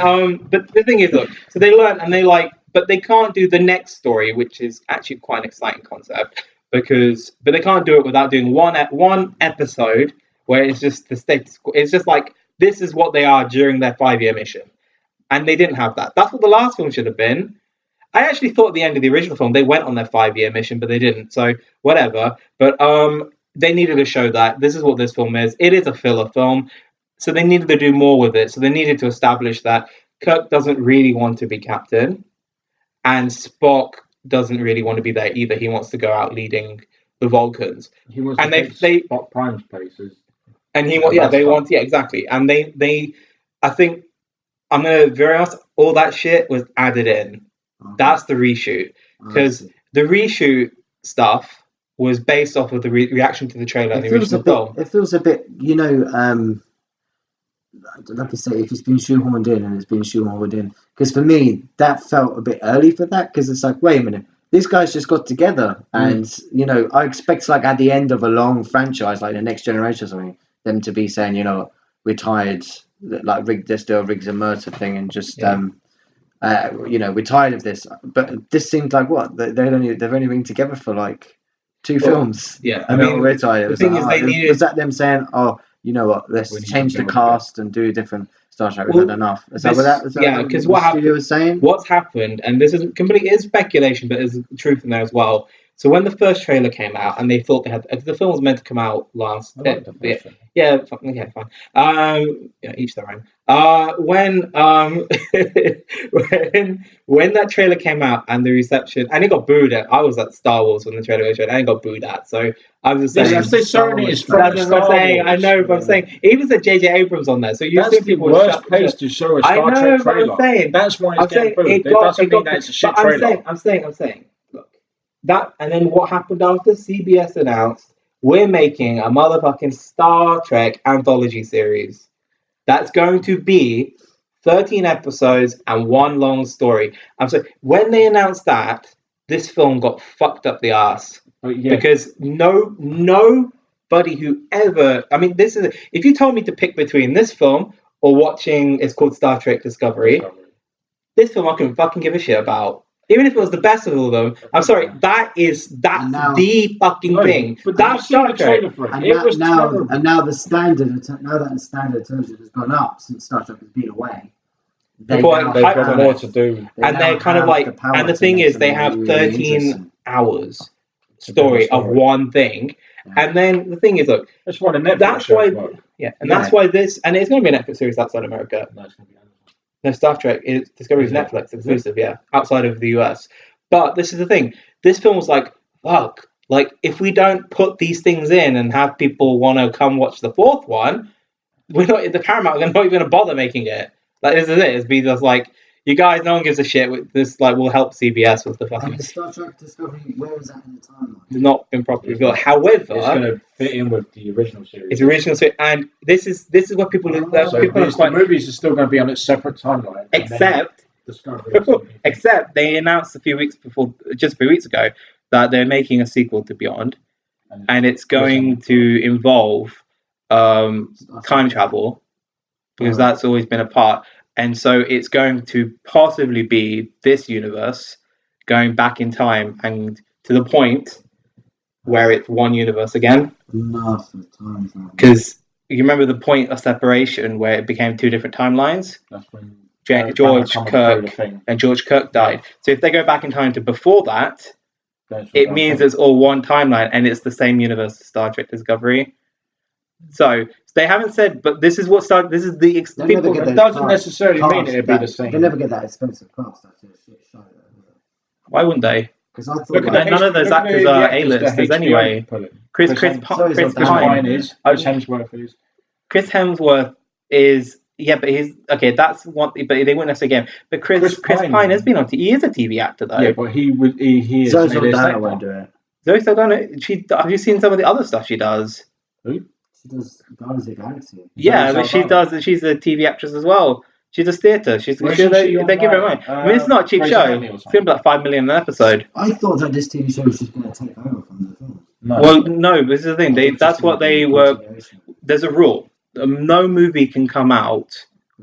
but the thing is, look, so they learn and they but they can't do the next story, which is actually quite an exciting concept, but they can't do it without doing one episode where it's just the status quo. It's just like this is what they are during their 5-year mission, and they didn't have that. That's what the last film should have been. I actually thought at the end of the original film they went on their 5-year mission, but they didn't. So whatever. But they needed to show that this is what this film is. It is a filler film, so they needed to do more with it. So they needed to establish that Kirk doesn't really want to be captain, and Spock doesn't really want to be there either. He wants to go out leading the Vulcans. He wants and to take Spock Prime's places. And exactly. And they I think I'm gonna be very honest, all that shit was added in. That's the reshoot, because the reshoot stuff was based off of the reaction to the trailer and the original film. It feels a bit, like I say, if it's been shoehorned in and it's been shoehorned in. Because for me, that felt a bit early for that, because it's like, wait a minute, these guys just got together. And, I expect like at the end of a long franchise, like the Next Generation or something, them to be saying, we're tired, like let's do a Riggs and Mercer thing and just, we're tired of this. But this seemed like what? They've only been together for like 2 films. Yeah. I mean, we're tired. The thing is, was that them saying, oh, you know what? Let's change the cast and do a different Star Trek. We've had enough. Is that because what happened? Was saying? What's happened, and this is completely speculation, but there's truth in there as well. So when the first trailer came out, and they thought they had the film was meant to come out last. Fine. Each their own. When that trailer came out and the reception, and it got booed at. I was at Star Wars when the trailer was shown, and it got booed at. So I'm just saying. That's the Sony is from That's what I'm saying. I know, but I'm saying it even said J.J. Abrams on there. So you that's the worst place to show a Star Trek trailer. I'm saying, that's why it's getting booed. It doesn't mean that it's a shit trailer. I'm saying. Look, that, and then what happened after CBS announced we're making a motherfucking Star Trek anthology series that's going to be 13 episodes and one long story. I'm sorry, when they announced that, this film got fucked up the ass. Because nobody who ever, I mean, this is, if you told me to pick between this film or watching, it's called Star Trek Discovery, this film I couldn't fucking give a shit about. Even if it was the best of all of them, I'm sorry, that's the fucking thing. That's Star Trek. And now the standard, now that the standard television has gone up since Star Trek has been away. They've got more to do. And they're kind of like, and the thing is, they have 13 hours story of one thing. And then the thing is, look, that's why that's why, that's why this, and it's going to be a Netflix series outside America. No, it's going to be No, Star Trek Discovery is Netflix exclusive, outside of the US. But this is the thing. This film was like, fuck. Like, if we don't put these things in and have people want to come watch the fourth one, we're not, the Paramount are not even going to bother making it. Like, this is it. It's be just like, you guys, no one gives a shit. With this, like, we'll help CBS with the fucking. And the Star Trek Discovery, where is that in the timeline? It's not been properly revealed. However, it's going to fit in with the original series. It's original series, and this is what people. The movies are still going to be on a separate timeline. Except they announced just a few weeks ago, that they're making a sequel to Beyond, and it's going to involve time travel, because that's always been a part. And so it's going to possibly be this universe going back in time and to the point where it's one universe again. Because you remember the point of separation where it became two different timelines? That's when George Kirk died. So if they go back in time to before that, it means it's all one timeline and it's the same universe as Star Trek Discovery. So they haven't said, but this is what started. This is the people. It doesn't necessarily mean it'll be the same. They never get that expensive cast. That's a shit show. Why wouldn't they? Because I thought none of those actors are A-listers anyway. Chris Pine is. Hemsworth is. Chris Hemsworth is. Yeah, but he's okay. That's one. But they wouldn't necessarily get him. But Chris Pine has been on. He is a TV actor though. Yeah, but he is. Zoe Saldana won't do it. Zoe Saldana. Have you seen some of the other stuff she does? Who? She does Guardians of the Galaxy. Yeah, but she does. She's a TV actress as well. She does theatre. They give her money. I mean, it's not a cheap show. It's going to be like $5 million an episode. I thought that this TV show was just going to take over from the film. No. Well, no. This is the thing. That's what they were. There's a rule. No movie can come out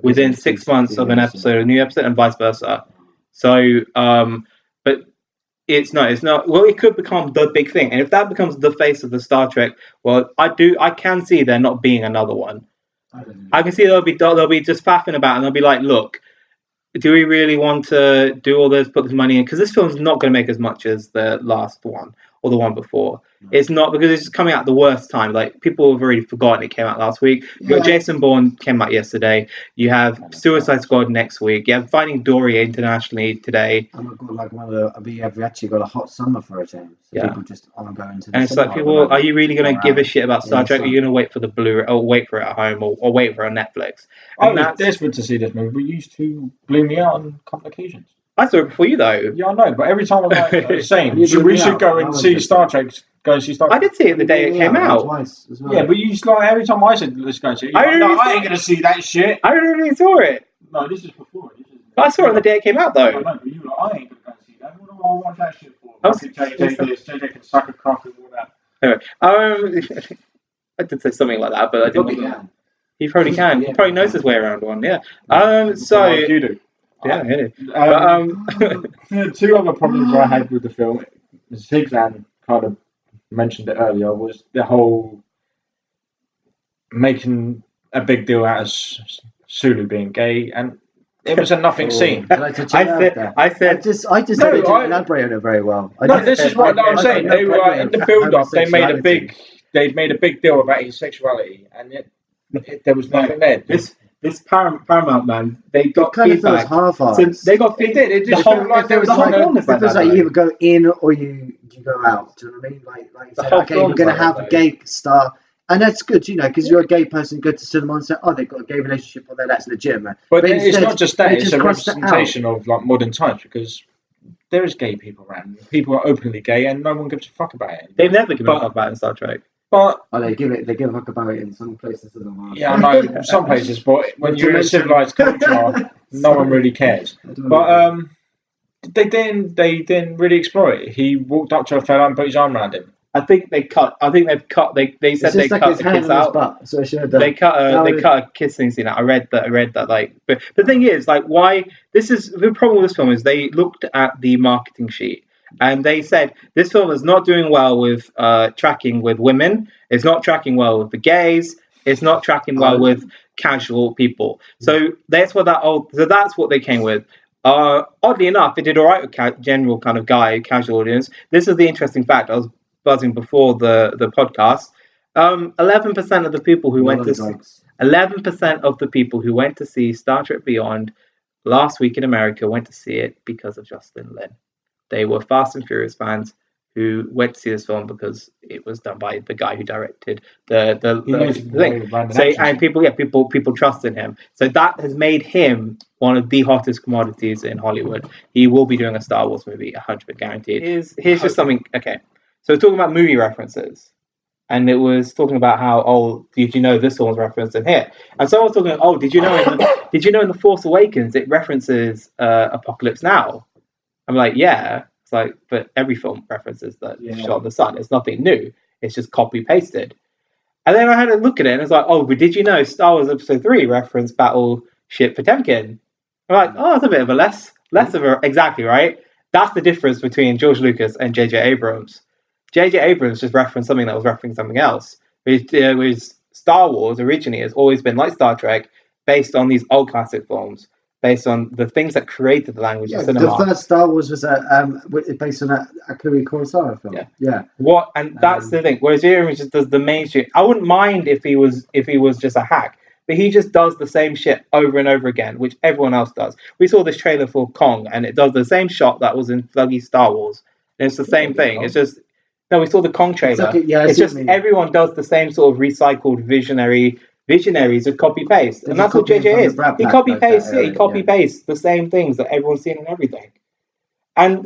within 6 months of an episode, a new episode, and vice versa. So, but it's not. Well, it could become the big thing, and if that becomes the face of the Star Trek, well, I can see there not being another one. I can see they'll be just faffing about, and they'll be like, look, do we really want to do all this, put this money in? Because this film's not going to make as much as the last one or the one before. It's not, because it's just coming out at the worst time. Like, people have already forgotten it came out last week. You got Jason Bourne came out yesterday. You have Suicide Squad next week. You have Finding Dory internationally today. Oh my god, like we have actually got a hot summer for a change. So people just aren't going to the And it's like, people, are you really going to give a shit about Star Trek? Or are you going to wait for the Blu-ray, or wait for it at home, or wait for it on Netflix? I was desperate to see this movie. We used to blew me out on complications. I saw it before you, though. Yeah, I know, but every time I'm saying, we should go and see Star Trek. Go and see Star Trek. I did see it the day it came out. Twice as well. Yeah, but you just like every time I said let's go see it. I ain't gonna see that shit. I really saw it. No, this is before. I saw it on the day it came out, though. I know, but you were like, I ain't gonna go see that. What do I watch that shit for? JJ can suck a cock and all that. Anyway, I did say something like that, but I didn't. He probably can. He probably knows his way around one. Yeah. So you do. Yeah, I do. Two other problems I had with the film, Zigzag kind of mentioned it earlier, was the whole making a big deal out of Sulu being gay, and it was a nothing scene. I said, didn't elaborate on it very well. This is what I'm saying. They were in the build-up. They made a big deal about his sexuality, and there was nothing there. This Paramount man, they got kind feedback. Of feels half-assed. So they got feedback. It just felt like there was you either go in or you go out. Do you know what I mean? Like you said, okay, we're going to have a gay star. And that's good, because you're a gay person, go to cinema and say, oh, they've got a gay relationship on there, that's legitimate. But it's not just that, it's a representation of like modern times, because there is gay people around. People are openly gay and no one gives a fuck about it. They've never given a fuck about it in Star Trek. But they give like about it in some places of the world. yeah, I know some places, but when you're in a civilized culture, no one really cares. But they didn't really explore it. He walked up to a fella and put his arm around him. I think they've cut. They said they cut the kids out. Butt, so they cut a kissing scene out. I read that. Like, but the thing is, like, why this is the problem with this film is they looked at the marketing sheet and they said this film is not doing well with tracking with women. It's not tracking well with the gays. It's not tracking well with casual people. So that's what that's what they came with. Oddly enough, it did all right with general kind of casual audience. This is the interesting fact. I was buzzing before the podcast. 11% of the people who went to 11% of the people who went to see Star Trek Beyond last week in America went to see it because of Justin Lin. They were Fast and Furious fans who went to see this film because it was done by the guy who directed the thing. So, and people trust in him. So that has made him one of the hottest commodities in Hollywood. He will be doing a Star Wars movie, 100% guaranteed. Here's just something. Okay, so we're talking about movie references, and it was talking about how did you know this one was referenced in here? And someone was talking, did you know in the Force Awakens it references Apocalypse Now? I'm like, yeah. It's like, but every film references that shot of the sun. It's nothing new. It's just copy pasted. And then I had a look at it and it's like, but did you know Star Wars Episode 3 referenced Battleship Potemkin? I'm like, that's a bit of a less of a exactly right. That's the difference between George Lucas and J.J. Abrams. J.J. Abrams just referenced something that was referencing something else. Whereas Star Wars originally has always been like Star Trek, based on these old classic films. Based on the things that created the language of cinema. The first Star Wars was based on a Akira Kurosawa film. Yeah. That's the thing. Whereas Abrams just does the mainstream. I wouldn't mind if he was just a hack, but he just does the same shit over and over again, which everyone else does. We saw this trailer for Kong, and it does the same shot that was in bloody Star Wars, and it's the same thing. It's just we saw the Kong trailer. It's just everyone does the same sort of recycled visionaries of copy paste, and that's what JJ is. He copy pastes the same things that everyone's seen and everything. And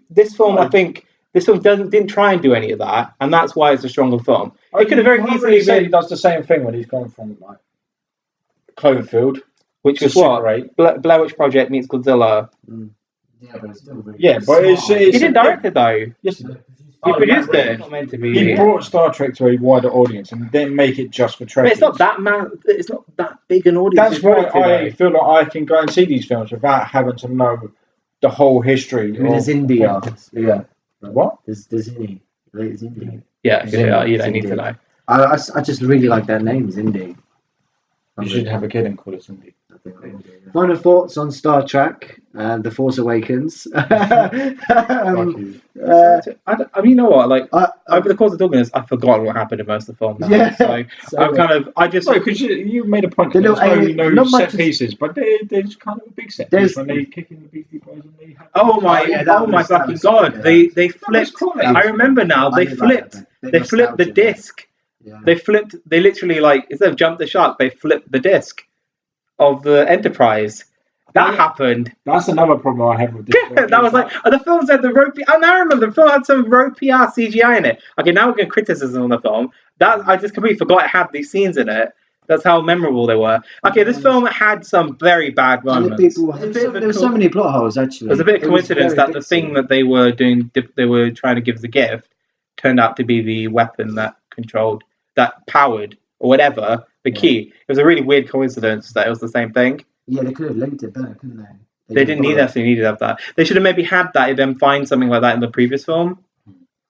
this film, I think this film didn't try and do any of that, and that's why it's a stronger film. It could have very easily been. He does the same thing when he's gone from like Cloverfield, which was what Blair Witch Project meets Godzilla. Yeah, but it's still really he didn't direct it though. Yes, he produced it. Not meant to be. He brought Star Trek to a wider audience and didn't make it just for Trekkies. It's not that big an audience. That's why I feel like I can go and see these films without having to know the whole history. There's India. Yeah. What? There's India. It's India. Yeah, you don't need to know. I just really like their names, Indy. You should have a kid and call it Indy. Final thoughts on Star Trek and The Force Awakens. You know what? Like over the course of talking this, I've forgotten what happened in most of the film. Now. Yeah. So because you made a point. There's no set pieces, but there's kind of a big set piece when they kick in the Beastie Boys and they have. Oh my fucking god! They flipped. I remember now. They flipped the disc. Yeah. They literally, like, instead of jump the shark, they flipped the disc of the Enterprise. That happened. That's another problem I have with this film. That was like, the film said the ropey. I now remember the film had some ropey ass CGI in it. Okay, now we're getting criticism on the film. That I just completely forgot it had these scenes in it. That's how memorable they were. Okay, this film had some very bad moments. There were so many plot holes, actually. There's a bit of coincidence that the thing that they were doing, they were trying to give as a gift, turned out to be the weapon that controlled, that powered, or whatever, the key. It was a really weird coincidence that it was the same thing. Yeah, they could have linked it better, couldn't they? They didn't necessarily need to have that. They should have maybe had that and then find something like that in the previous film.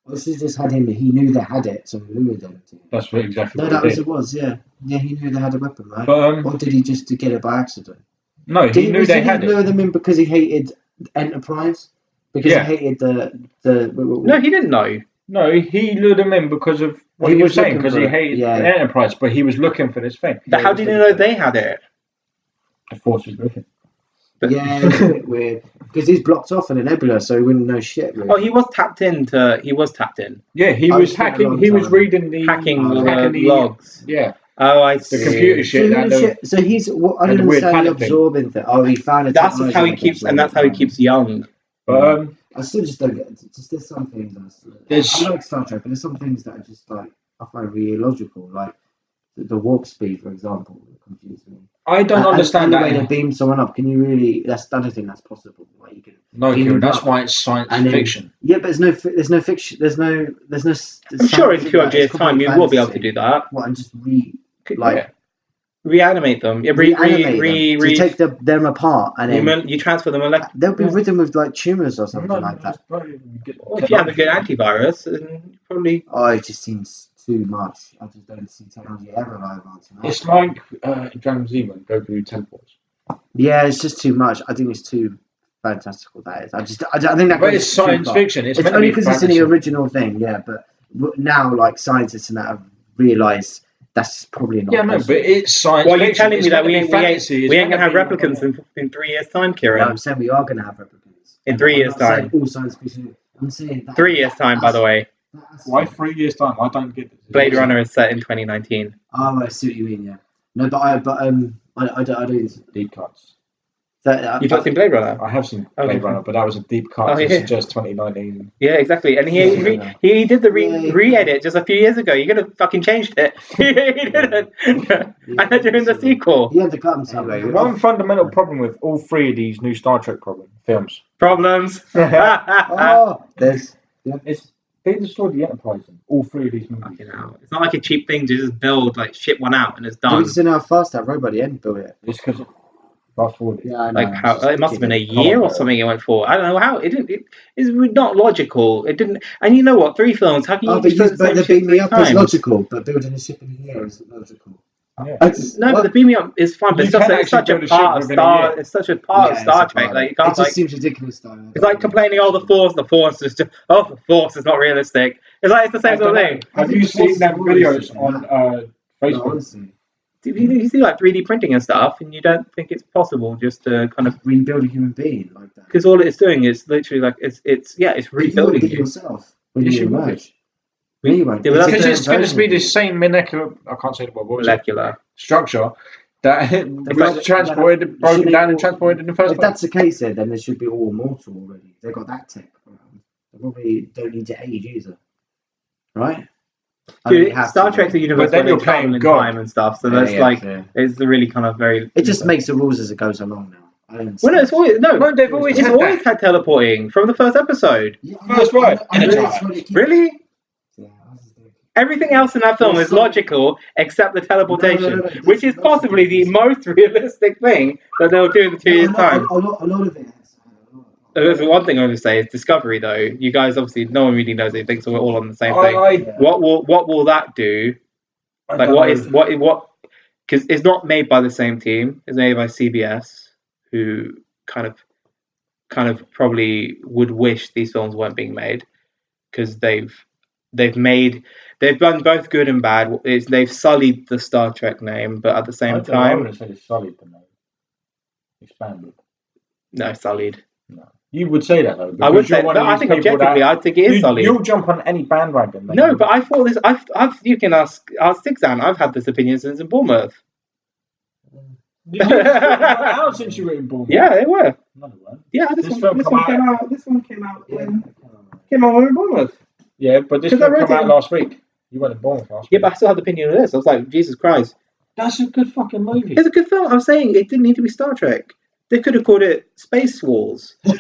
Well, this just had him. He knew they had it, so he lured them. That's what exactly. No, what it was. Yeah, he knew they had a weapon, right? But, or did he just get it by accident? No, he knew they had it. Did he lure them in because he hated Enterprise? Because he hated the. No, he didn't know. No, he lured them in because of what he was saying, because he hated the Enterprise, but he was looking for this thing. But how did he know they had it? The Force was looking. Yeah, it's a bit weird. Because he's blocked off in a nebula, so he wouldn't know shit, really. Oh, he was tapped in. Yeah, he was hacking. He was reading the... Hacking the logs. Yeah. Oh, I see. The computer shit. So he's... I don't understand the absorbing thing. Oh, he found it. That's how he keeps... And that's how he keeps young. I still just don't get it. There's some things... I like Star Trek, but there's some things that are just like... I find really illogical. Like the warp speed, for example, confuses me. I don't understand any way to that. beam someone up. Can you really? I don't think that's possible. Like you can. No, beam Kieran, them that's up why it's science and then- fiction. Yeah, but there's no fiction. There's no. I'm sure in 200 years' time you will be able to do that. What and just Reanimate them. reanimate them to take them apart and then You transfer them they'll be ridden with like tumors or something like that. if you have a good antivirus, then probably. Oh, it just seems too much. I just don't see technology ever advancing. It's like Dragon Z when Goku teleports. Yeah, it's just too much. I think it's too fantastical. That is. I think that. But it's science fiction. It's meant only to be because it's in the fantasy. original thing. Yeah, but now like scientists and that have realised that's probably not. Yeah, no, possible. but it's science Well, fiction. you're telling me It's that meant to be fantasy. we ain't gonna have It's meant to be- replicants in 3 years' time, No, Kieran. I'm saying we are going to have replicants. In 3 years' I'm not saying time. all science fiction. I'm saying that, 3 years' time, by the way. Why 3 years time? I don't get this. Blade Runner is set in 2019. Oh, I see what you mean. Yeah. No, but I don't. Deep cuts. You've not seen Blade Runner? I have seen Okay. Blade Runner, but that was a deep cut Oh, to yeah. suggest 2019. Yeah, exactly. And he did the re-edit just a few years ago. You could have fucking changed it. He didn't. And they're doing the sequel. He had to cut himself. One fundamental problem with all three of these new Star Trek films. Problems. Oh, there's. They destroyed the Enterprise in all three of these movies. Fucking hell. It's not like a cheap thing to just build, like, ship one out and it's Did done. you see how fast that robot at the end built it? It's because of fast forward. Yeah, I know. Like how it must have been a Come on, year or bro. something it went for. I don't know how it didn't. It's not logical. It didn't. And you know what? 3 films. How can you? Oh, but destroy the same the ship beam 3 me up is times? logical, but building a ship in a year isn't logical. Yeah. No, but the beam me up is fine. But You it's just can it's such a actually build a ship part of within a Star. year. It's such a part of Yeah, Star it's a Trek. part Like of you it. can't It just like. seems ridiculous, though. It's like complaining, oh, the Force is just, oh, the Force is not realistic. It's like it's the same sort of thing. Have you seen them videos on Facebook? Honestly, You see like 3D printing and stuff, and you don't think it's possible just to kind of rebuild a human being like that. because all it's doing is literally like it's But you won't rebuilding get you. yourself when Yes, you you will. emerge. No, you won't. Yeah, but that's Because the it's going to be the same molecular, I can't say the word, what was it? Molecular. Structure that was transported, broken down and transported in the first If place. that's the case, then they should be all immortal already. They've got that tech around. They probably don't need to age either, right? I mean, Dude, they have Star to, Trek's a though. universe But then where you're they travel playing in God. time and stuff, so Yeah, that's yeah, like yeah. it's really kind of very. It just makes the rules as it goes along now. I don't Well, no, it's always No, they've always it's had always that. had teleporting from the first episode. Yeah, First word, I know energize. that's what it keeps- Really? Yeah, I was just thinking. Everything else in that film is logical except the teleportation, No, which is possibly the most realistic thing that they'll do in the 2 years' time. A lot of it has. There's one thing I would say is Discovery, though. You guys obviously no one really knows anything, so we're all on the same thing. What will that do? Like what? Because it's not made by the same team. It's made by CBS, who kind of probably would wish these films weren't being made because they've done both good and bad. They've sullied the Star Trek name, but at the same I time, would say it's solid the name. Expanded. no, sullied. No. You would say that though. I would because you're say, one but of I these think people objectively, that- I think it is sullied. You'll jump on any bandwagon. that No, you- but I thought this. You can ask Sixan. I've had this opinion since in Bournemouth. You've been out since you were in Bournemouth. Yeah, they were. No, they weren't. Yeah, this This one film come came out. This one came out when we were in Bournemouth. Yeah, but this 'Cause I film wrote came out it- last week. You went in Bournemouth last Yeah, week. but I still had the opinion of this. I was like, Jesus Christ, That's a good fucking movie. it's a good film. I'm saying it didn't need to be Star Trek. They could have called it Space Wars, and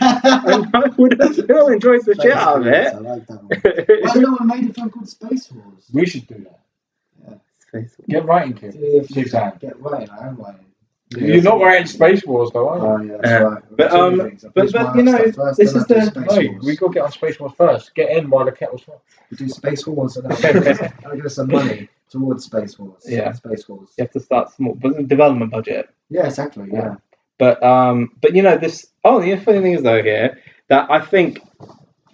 I would have still enjoyed the shit out of it. I like that one. Why no one made a film called Space Wars? We should do that. Space Wars. Get writing, kid. Suzanne. Get right, I am writing. You're not writing Space Wars though, are you? Oh yeah, that's right. But, But you know, this is the- No, we got to get on Space Wars first. Get in while the kettle's hot. We do Space Wars and I'll give us some money towards Space Wars. Yeah. Space Wars. You have to start small, but the development budget. Yeah, exactly. Yeah. But you know this. Oh, the funny thing is though here that I think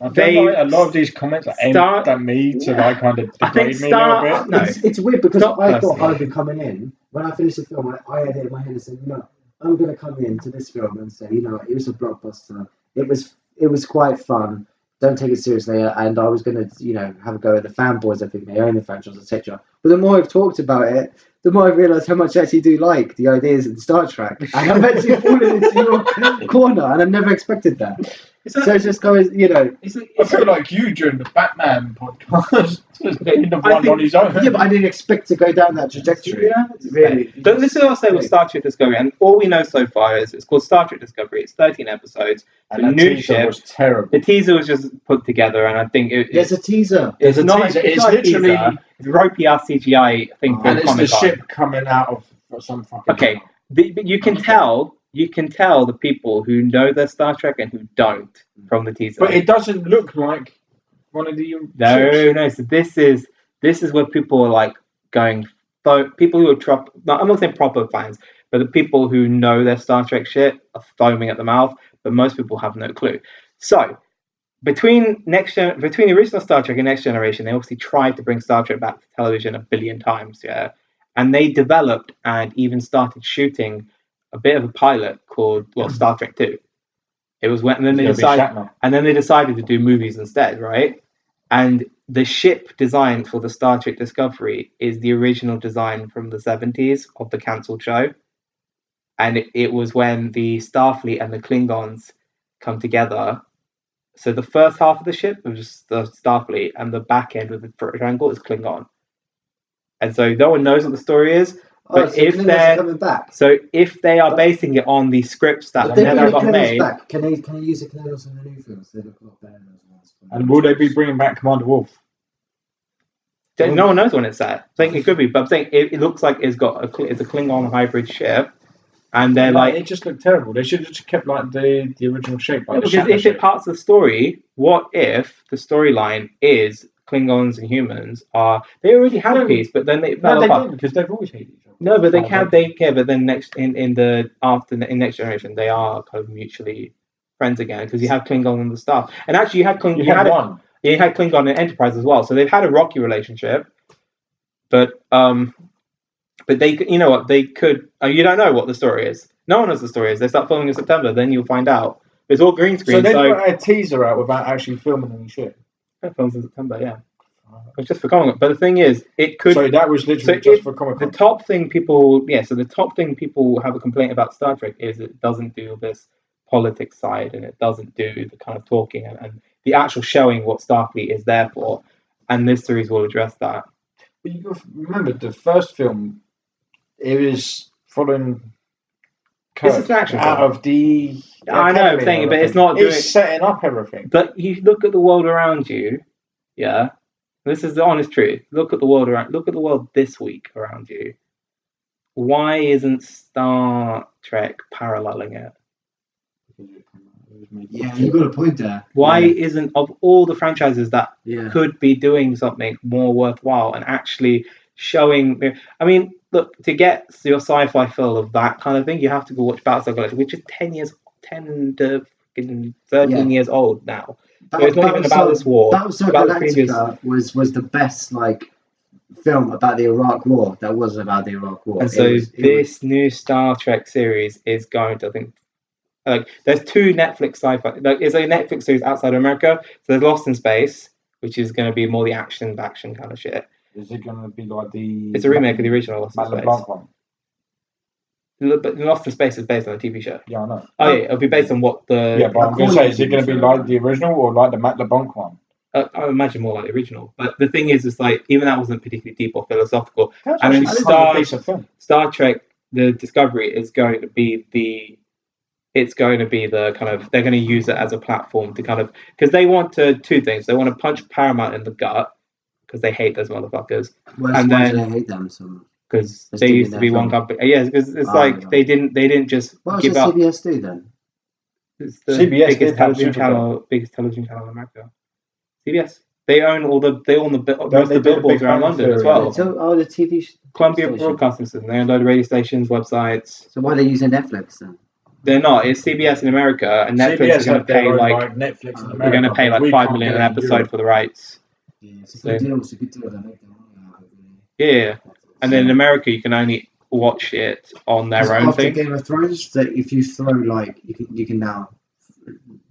I don't They know, a lot of these comments are aimed start- at me to like kind of I think degrade me a little bit. No. It's weird because Not I thought personally. I would be coming in when I finished the film. I had it in my head and said, you know, I'm going to come into this film and say, you know, it was a blockbuster. It was quite fun. Don't take it seriously. And I was going to, you know, have a go at the fanboys. I think they own the franchise, etc. But the more I've talked about it, the more I've realised how much I actually do like the ideas in Star Trek. And I've actually fallen into your corner, and I never expected that. So it's just going, you know. I feel like you during the Batman podcast. Getting the one on his own. Yeah, but I didn't expect to go down that trajectory. Yeah, Really. But this is what I'll say with Star Trek Discovery, and all we know so far is it's called Star Trek Discovery. It's 13 episodes. And The the new teaser ship. was terrible. The teaser was just put together, and I think There's a teaser. There's a not. teaser. It's It's not a literally, teaser. It's ropey ass CGI thing. Oh. from and it's the Comic-Con. ship coming out of some fucking. Okay, but you can tell the people who know their Star Trek and who don't from the teaser. But it doesn't look like one of the. No. So this is where people are like going. People who are I'm not saying proper fans, but the people who know their Star Trek shit are foaming at the mouth. But most people have no clue. So between the original Star Trek and Next Generation, they obviously tried to bring Star Trek back to television a billion times. Yeah, and they developed and even started shooting a bit of a pilot called Star Trek 2. It was when then they decided to do movies instead, right? And the ship design for the Star Trek Discovery is the original design from the 70s of the cancelled show. And it was when the Starfleet and the Klingons come together. So the first half of the ship was the Starfleet, and the back end with the triangle is Klingon. And so no one knows what the story is. But so if they're coming back, if they are basing it on the scripts that never got made, back. Can they use the Klingons in the new films? They look a lot better than those ones. And will they be bringing back Commander Wolf? No one knows when it's set. I think it could be, but I'm saying it looks like it's a Klingon hybrid ship, and they're like it just looked terrible. They should have just kept like the original shape. Like because if it's parts of the story, what if the storyline is Klingons and humans they already had peace, but then they fell apart didn't, because they've always hated each other. No, but but then in Next Generation they are kind of mutually friends again because you have Klingon and the staff, and actually you had Klingon in Enterprise as well, so they've had a rocky relationship, but they, you know what, they could. You don't know what the story is. No one knows the story is. They start filming in September, then you'll find out. It's all green screen. So they put a teaser out without actually filming any shit. It films in September, yeah. It's just for Comic-Con. But the thing is, it could. So that was literally just for Comic-Con. The top thing people have a complaint about Star Trek is it doesn't do this politics side, and it doesn't do the kind of talking and the actual showing what Starfleet is there for. And this series will address that. But you remember the first film, it was following This is an action out film. of the. I know, I'm saying, but it's not doing. It's setting up everything. But you look at the world around you, yeah. This is the honest truth. Look at the world around. Look at the world this week around you. Why isn't Star Trek paralleling it? Yeah, you got a point there. Why isn't, of all the franchises that could be doing something more worthwhile and actually showing? I mean, look, to get your sci-fi feel of that kind of thing, you have to go watch Battlestar Galactica, which is 10 to 13 years old now. So it's not even about this war. Battlestar Galactica was the best film about the Iraq War that was about the Iraq War. And so this new Star Trek series is going to, I think, there's two Netflix sci-fi. It's a Netflix series outside of America. So there's Lost in Space, which is going to be more the action kind of shit. Is it going to be like the? It's a remake of the original Lost in Space. One. But Lost in Space is based on a TV show. Yeah, I know. Oh yeah, it'll be based on what the. Yeah, but I'm going to say, is it going to be like the original or like the Matt LeBlanc one? I imagine more like the original. But the thing is, it's like even that wasn't particularly deep or philosophical. And then Star Trek, the Discovery is going to be the. It's going to be the kind of, they're going to use it as a platform to kind of, because they want to two things. They want to punch Paramount in the gut because they hate those motherfuckers. Why do they hate them so much? Because they used to be one company. Yeah, because it's like they didn't just give up. What does CBS do then? It's the CBS biggest television channel in America. CBS. They own most of the billboards around London as well. So, the TV Columbia Broadcasting System. They own a load of radio stations, websites. So why are they using Netflix then? They're not. It's CBS in America, and Netflix is going to pay Netflix in America. They're going to pay like $5 million an episode for the rights. Yeah, it's a good deal. It's a good deal. They make their money out of it. Yeah, and then in America, you can only watch it on their own after thing. Game of Thrones, that if you throw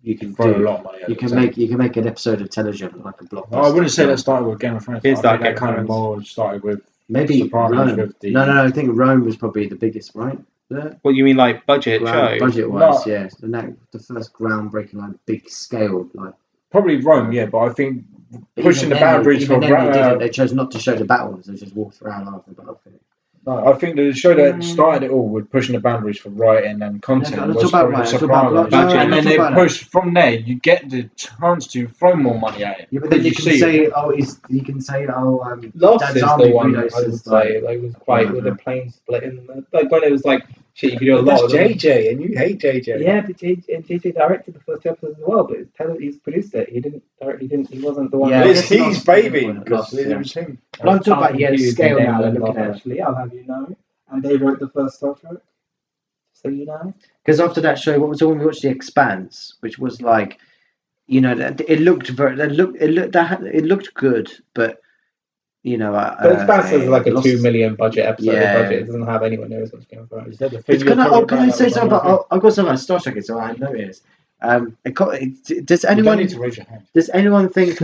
you can throw a lot of money. You can make an episode of television like a blockbuster. I wouldn't say that started with Game of Thrones. It started with maybe Sopranos Rome. No, I think Rome was probably the biggest, right? What you mean, like budget show? Budget wise, yeah. The first groundbreaking, like big scale, like Probably Rome, yeah, but I think pushing even the then boundaries for they chose not to show the battles. They just walked around after the battlefield. No, I think the show that started it all with pushing the boundaries for writing and content was probably Sopranos. And then they pushed from there. You get the chance to throw more money at it. Yeah, but then you can say, Lost is the one I would say. Like, was quite with the plane splitting. Like when it was like, shit, you could do a lot. That's JJ, and you hate JJ. Yeah, but JJ directed the first 2 episodes as well. But he's produced it. He didn't direct. He wasn't the one. Yeah, it's his baby because it was him. Well, I'm talking about the scale now. Actually, I'll have you know. And they wrote the first Star Trek, so you know. Because after that show, what was the one we watched? The Expanse, which was like, it looked good, but The Expanse is like a $2 million budget episode. Yeah. Budget. It doesn't have anywhere near as much Game of Thrones. Can I say something about? I've got something about Star Trek. So I know it is. Does anyone? You don't need to raise your hand. Does anyone think?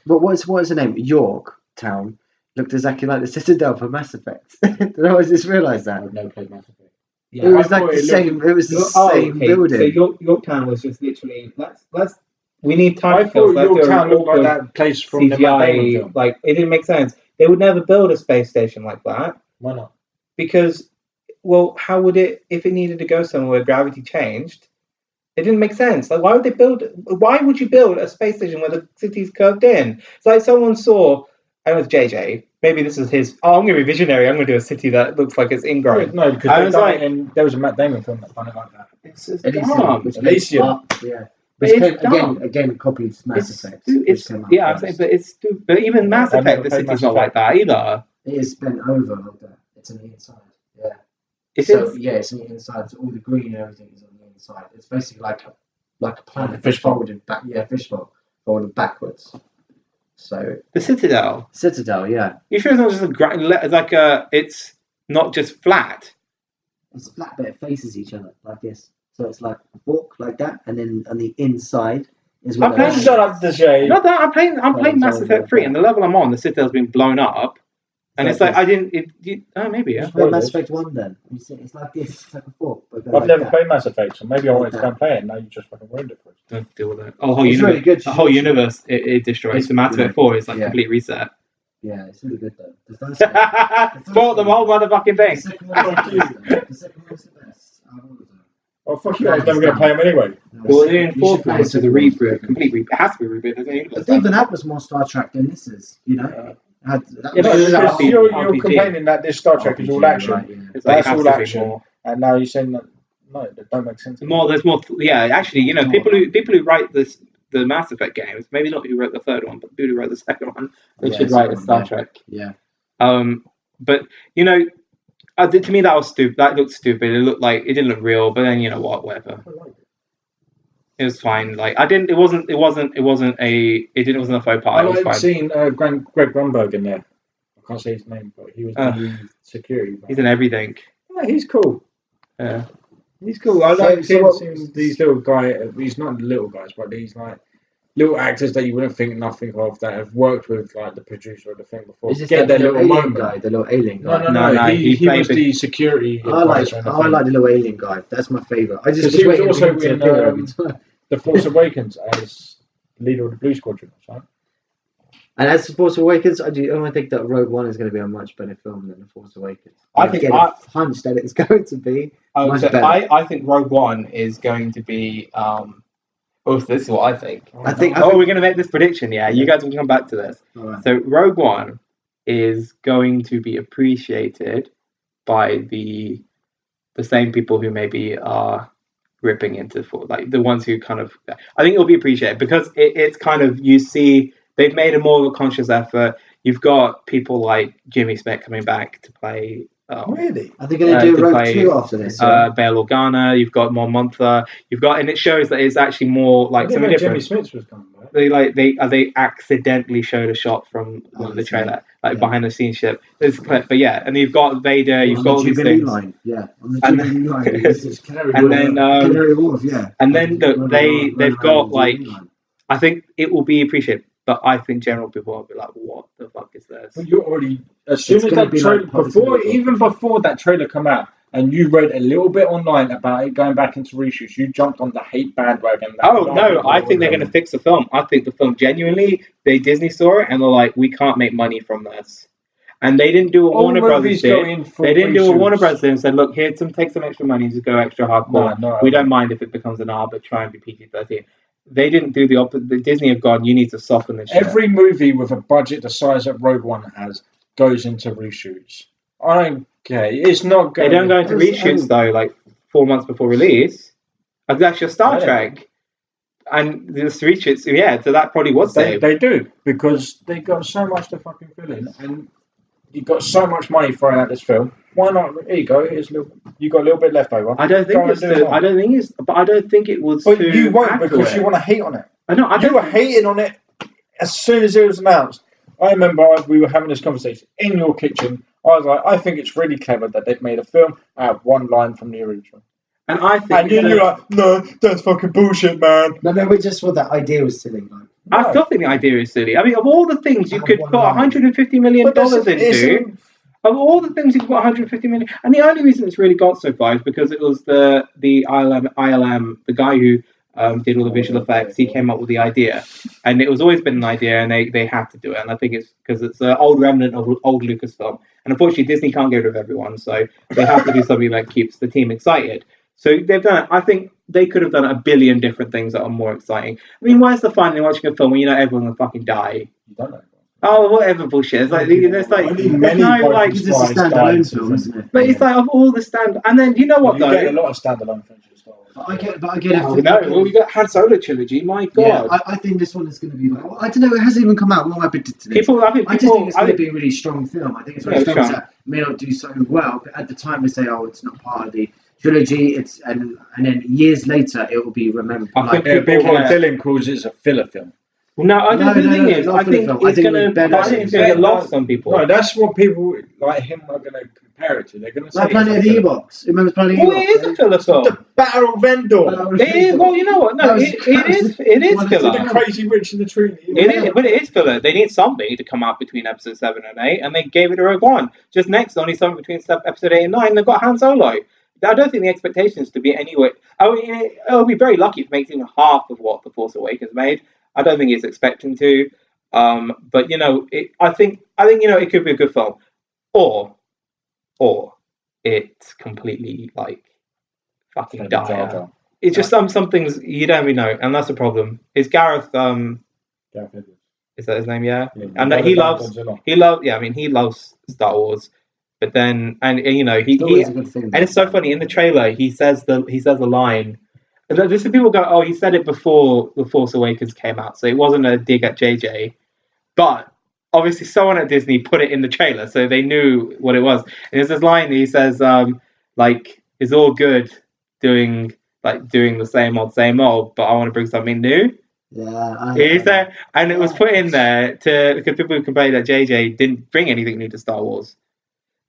What is the name? Yorktown looked exactly like the Citadel for Mass Effect. Did I just realise that? I've never played Mass Effect. Yeah, it was like the same. It was the same building. So Yorktown was just literally let's. We need time. I thought Yorktown looked like that place from the Matt Damon film. Like it didn't make sense. They would never build a space station like that. Why not? Because, well, how would it if it needed to go somewhere where gravity changed? It didn't make sense. Like, why would you build a space station where the city's curved in? It's like someone saw. I know it's JJ. Maybe this is his. Oh, I'm going to be visionary. I'm going to do a city that looks like it's ingrown. No, because I was like, and there was a Matt Damon film that done it like that. It's dumb. Elysium. Yeah. Again, copied Mass Effect. I'm saying, but even Mass Effect, the city's not like that either. It is bent over like that. It's on the inside. Yeah. It's on the inside. So all the green and everything is on the inside. It's basically like a planet folded back. Yeah, fishbowl folded backwards. So the Citadel, yeah. You sure it's not just it's not just flat? It's flat, but it faces each other like this. So it's like a fork like that, and then on the inside is where shut up the shade. Not that I'm playing Mass Effect 3, and the level I'm on, the Citadel's been blown up, and it's like I didn't. Maybe yeah. Play Mass Effect 1 then. It's like this. It's like a fork. I've never played Mass Effect, so maybe I wanted to go and play it. And now you just fucking ruined it for us. Don't deal with it. Oh, the whole universe it destroys. The Mass Effect 4 is like complete reset. Yeah, it's really good though. Spoiled the whole motherfucking thing. The second one's the best. Oh, fuck you, I was never going to play them anyway. Well, they're in fourth one, so the reboot, complete reboot. It has to be reboot, doesn't it? But even that was more Star Trek than this is, You're complaining that this Star Trek is all action. Right, yeah. That's all action. And now you're saying that, no, that don't make sense. There's more. Yeah, actually, people who write the Mass Effect games, maybe not who wrote the third one, but people who wrote the second one, they should write a Star Trek. Yeah. But to me that was stupid. That looked stupid. It looked like it didn't look real. But then whatever. It was fine. Like it wasn't a faux pas. I like seeing Greg Grunberg in there. I can't say his name, but he was the security. He's in everything. Yeah, he's cool. Yeah, he's cool. I like seeing these little guys. He's not little guys, but these like little actors that you wouldn't think nothing of that have worked with like the producer of the thing before. Is this their little moment guy, the little alien guy? No. He was the security. I like the little alien guy. That's my favourite. I just he was also in The Force Awakens as leader of the Blue Squadron, right? And as The Force Awakens, I think that Rogue One is going to be a much better film than The Force Awakens. I think a hunch that it's going to be much better. I think Rogue One is going to be. This is what I think. I think we're going to make this prediction. Yeah, you guys will come back to this. Right. So Rogue One is going to be appreciated by the same people who maybe are ripping into like the ones who kind of. I think it'll be appreciated because it's kind of you see they've made a more of a conscious effort. You've got people like Jimmy Smith coming back to play. Really? Are they going to do Rogue 2 after this? Bail Organa. You've got more Montha. And it shows that it's actually more like something different. Jimmy Smith was coming back. They accidentally showed a shot from the trailer, behind the scenes shit. There's a clip, but yeah, and you've got Vader. You've got all these things. Line. Yeah, on the Jubilee line. It's Canary Wharf, yeah. And then they've got like, I think it will be appreciated. But I think general people will be like, "What the fuck is this?" Well, you're already as soon as that trailer before that trailer come out, and you read a little bit online about it going back into reshoots, you jumped on the hate bandwagon. Oh no, I think they're going to fix the film. I think the film genuinely, Disney saw it and they're like, we can't make money from this. And they didn't do what Warner Brothers did. They didn't do what Warner Brothers did and said, look, take some extra money and just go extra hardcore. No, we don't mind if it becomes an R, but try and be PG-13. They didn't do the opposite. Disney have gone, you need to soften this shit. Every movie with a budget the size that Rogue One has goes into reshoots. I don't care. It's not going. They don't go into reshoots though, like 4 months before release. That's your Star Trek. And the reshoots, yeah, so that probably was saved. They do, because they got so much to fucking fill in, and you got so much money thrown at this film. Why not? Here you go. You got a little bit left over. I don't think it was. But too you won't accurate. because you want to hate on it. I know. You were hating on it as soon as it was announced. I remember we were having this conversation in your kitchen. I was like, I think it's really clever that they've made a film out of one line from the original. And I think, and you're like, no, that's fucking bullshit, man. No, we just thought that idea was silly. Like, I still think the idea is silly. I mean, of all the things you could put $150 million into, of all the things you could put $150 million, and the only reason it's really got so far is because it was the ILM, the guy who did all the visual effects. He came up with the idea, and it was always been an idea, and they had to do it. And I think it's because it's an old remnant of old Lucasfilm, and unfortunately Disney can't get rid of everyone, so they have to do something that keeps the team excited. So they've done it. I think they could have done a billion different things that are more exciting. I mean, where's the fun in watching a film when you know everyone will fucking die? You don't know. Oh, whatever bullshit. It's like there's no like it's just a standalone film, isn't it? But it's like of all the and then you know what though? You get a lot of standalone films as well. I get it. Oh, no, well, we got Han Solo trilogy. My God. Yeah, I think this one is going to be like. I don't know. It hasn't even come out. I'm not predicted to this. I just think it's going to be a really strong film. I think it's one of those films that may not do so well, but at the time they say, "Oh, it's not part of the trilogy." It's and then years later it will be remembered. I think Dylan calls it a filler film. No, I don't think the thing is. I think it's going to get lost on people. No, that's what people like him are going to compare it to. They're going to say like Planet of the Ewoks. Remember Planet of the Ewoks? Well, it is a filler film. The Battle of Endor. It is. Well, you know what? No, it is filler. The Crazy Rich and the Trinity. It is, but it is filler. They need something to come out between episode 7 and 8, and they gave it to Rogue One. Just next, only something between episode 8 and 9. They've got Han Solo. I don't think the expectation is to be anywhere. I mean, it'll be very lucky if it makes even half of what The Force Awakens made. I don't think it's expecting to, but you know, I think you know it could be a good film, or it's completely like fucking dire. It's just some things you don't really know, and that's the problem. Is Gareth? Gareth Edwards. Is that his name? Yeah, and he loves. Yeah, I mean, he loves Star Wars, but then you know he and it's so funny in the trailer. He says the line. This is people go, oh, he said it before The Force Awakens came out, so it wasn't a dig at JJ. But obviously, someone at Disney put it in the trailer, so they knew what it was. And there's this line that he says, like, it's all good doing the same old, but I want to bring something new. Yeah, and it was put in there because people complained that JJ didn't bring anything new to Star Wars.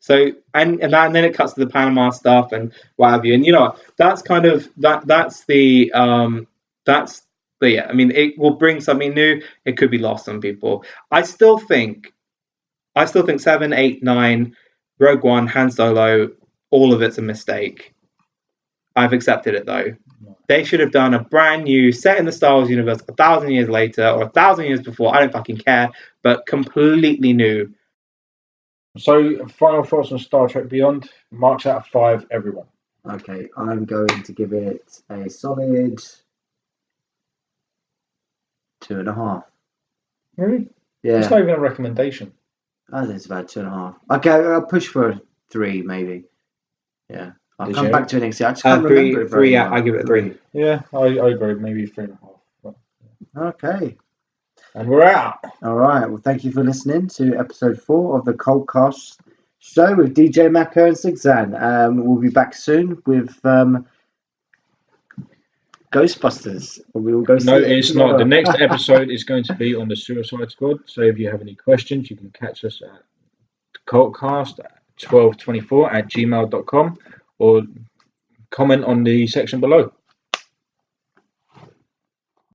So and then it cuts to the Panama stuff and what have you, and you know that's kind of that's the yeah. I mean, it will bring something new. It could be lost on people. I still think 7, 8, 9, Rogue One, Han Solo, all of it's a mistake. I've accepted it though. They should have done a brand new set in the Star Wars universe 1,000 years later or 1,000 years before. I don't fucking care, but completely new. So, final thoughts on Star Trek Beyond. Marks out of 5, everyone. Okay, I'm going to give it a solid 2.5. Really? Yeah. It's not even a recommendation. I think it's about 2.5. Okay, I'll push for a 3, maybe. Yeah. I'll come back to it next year. I just can't remember it very well. I give it a 3. Yeah, I agree. Maybe 3.5. Okay. And we're out. All right. Well, thank you for listening to episode 4 of the CultCasters show with DJ Mako and Sigzan. We'll be back soon with Ghostbusters. We will go. No, it's not. The next episode is going to be on the Suicide Squad. So if you have any questions, you can catch us at cultcast1224@gmail.com or comment on the section below.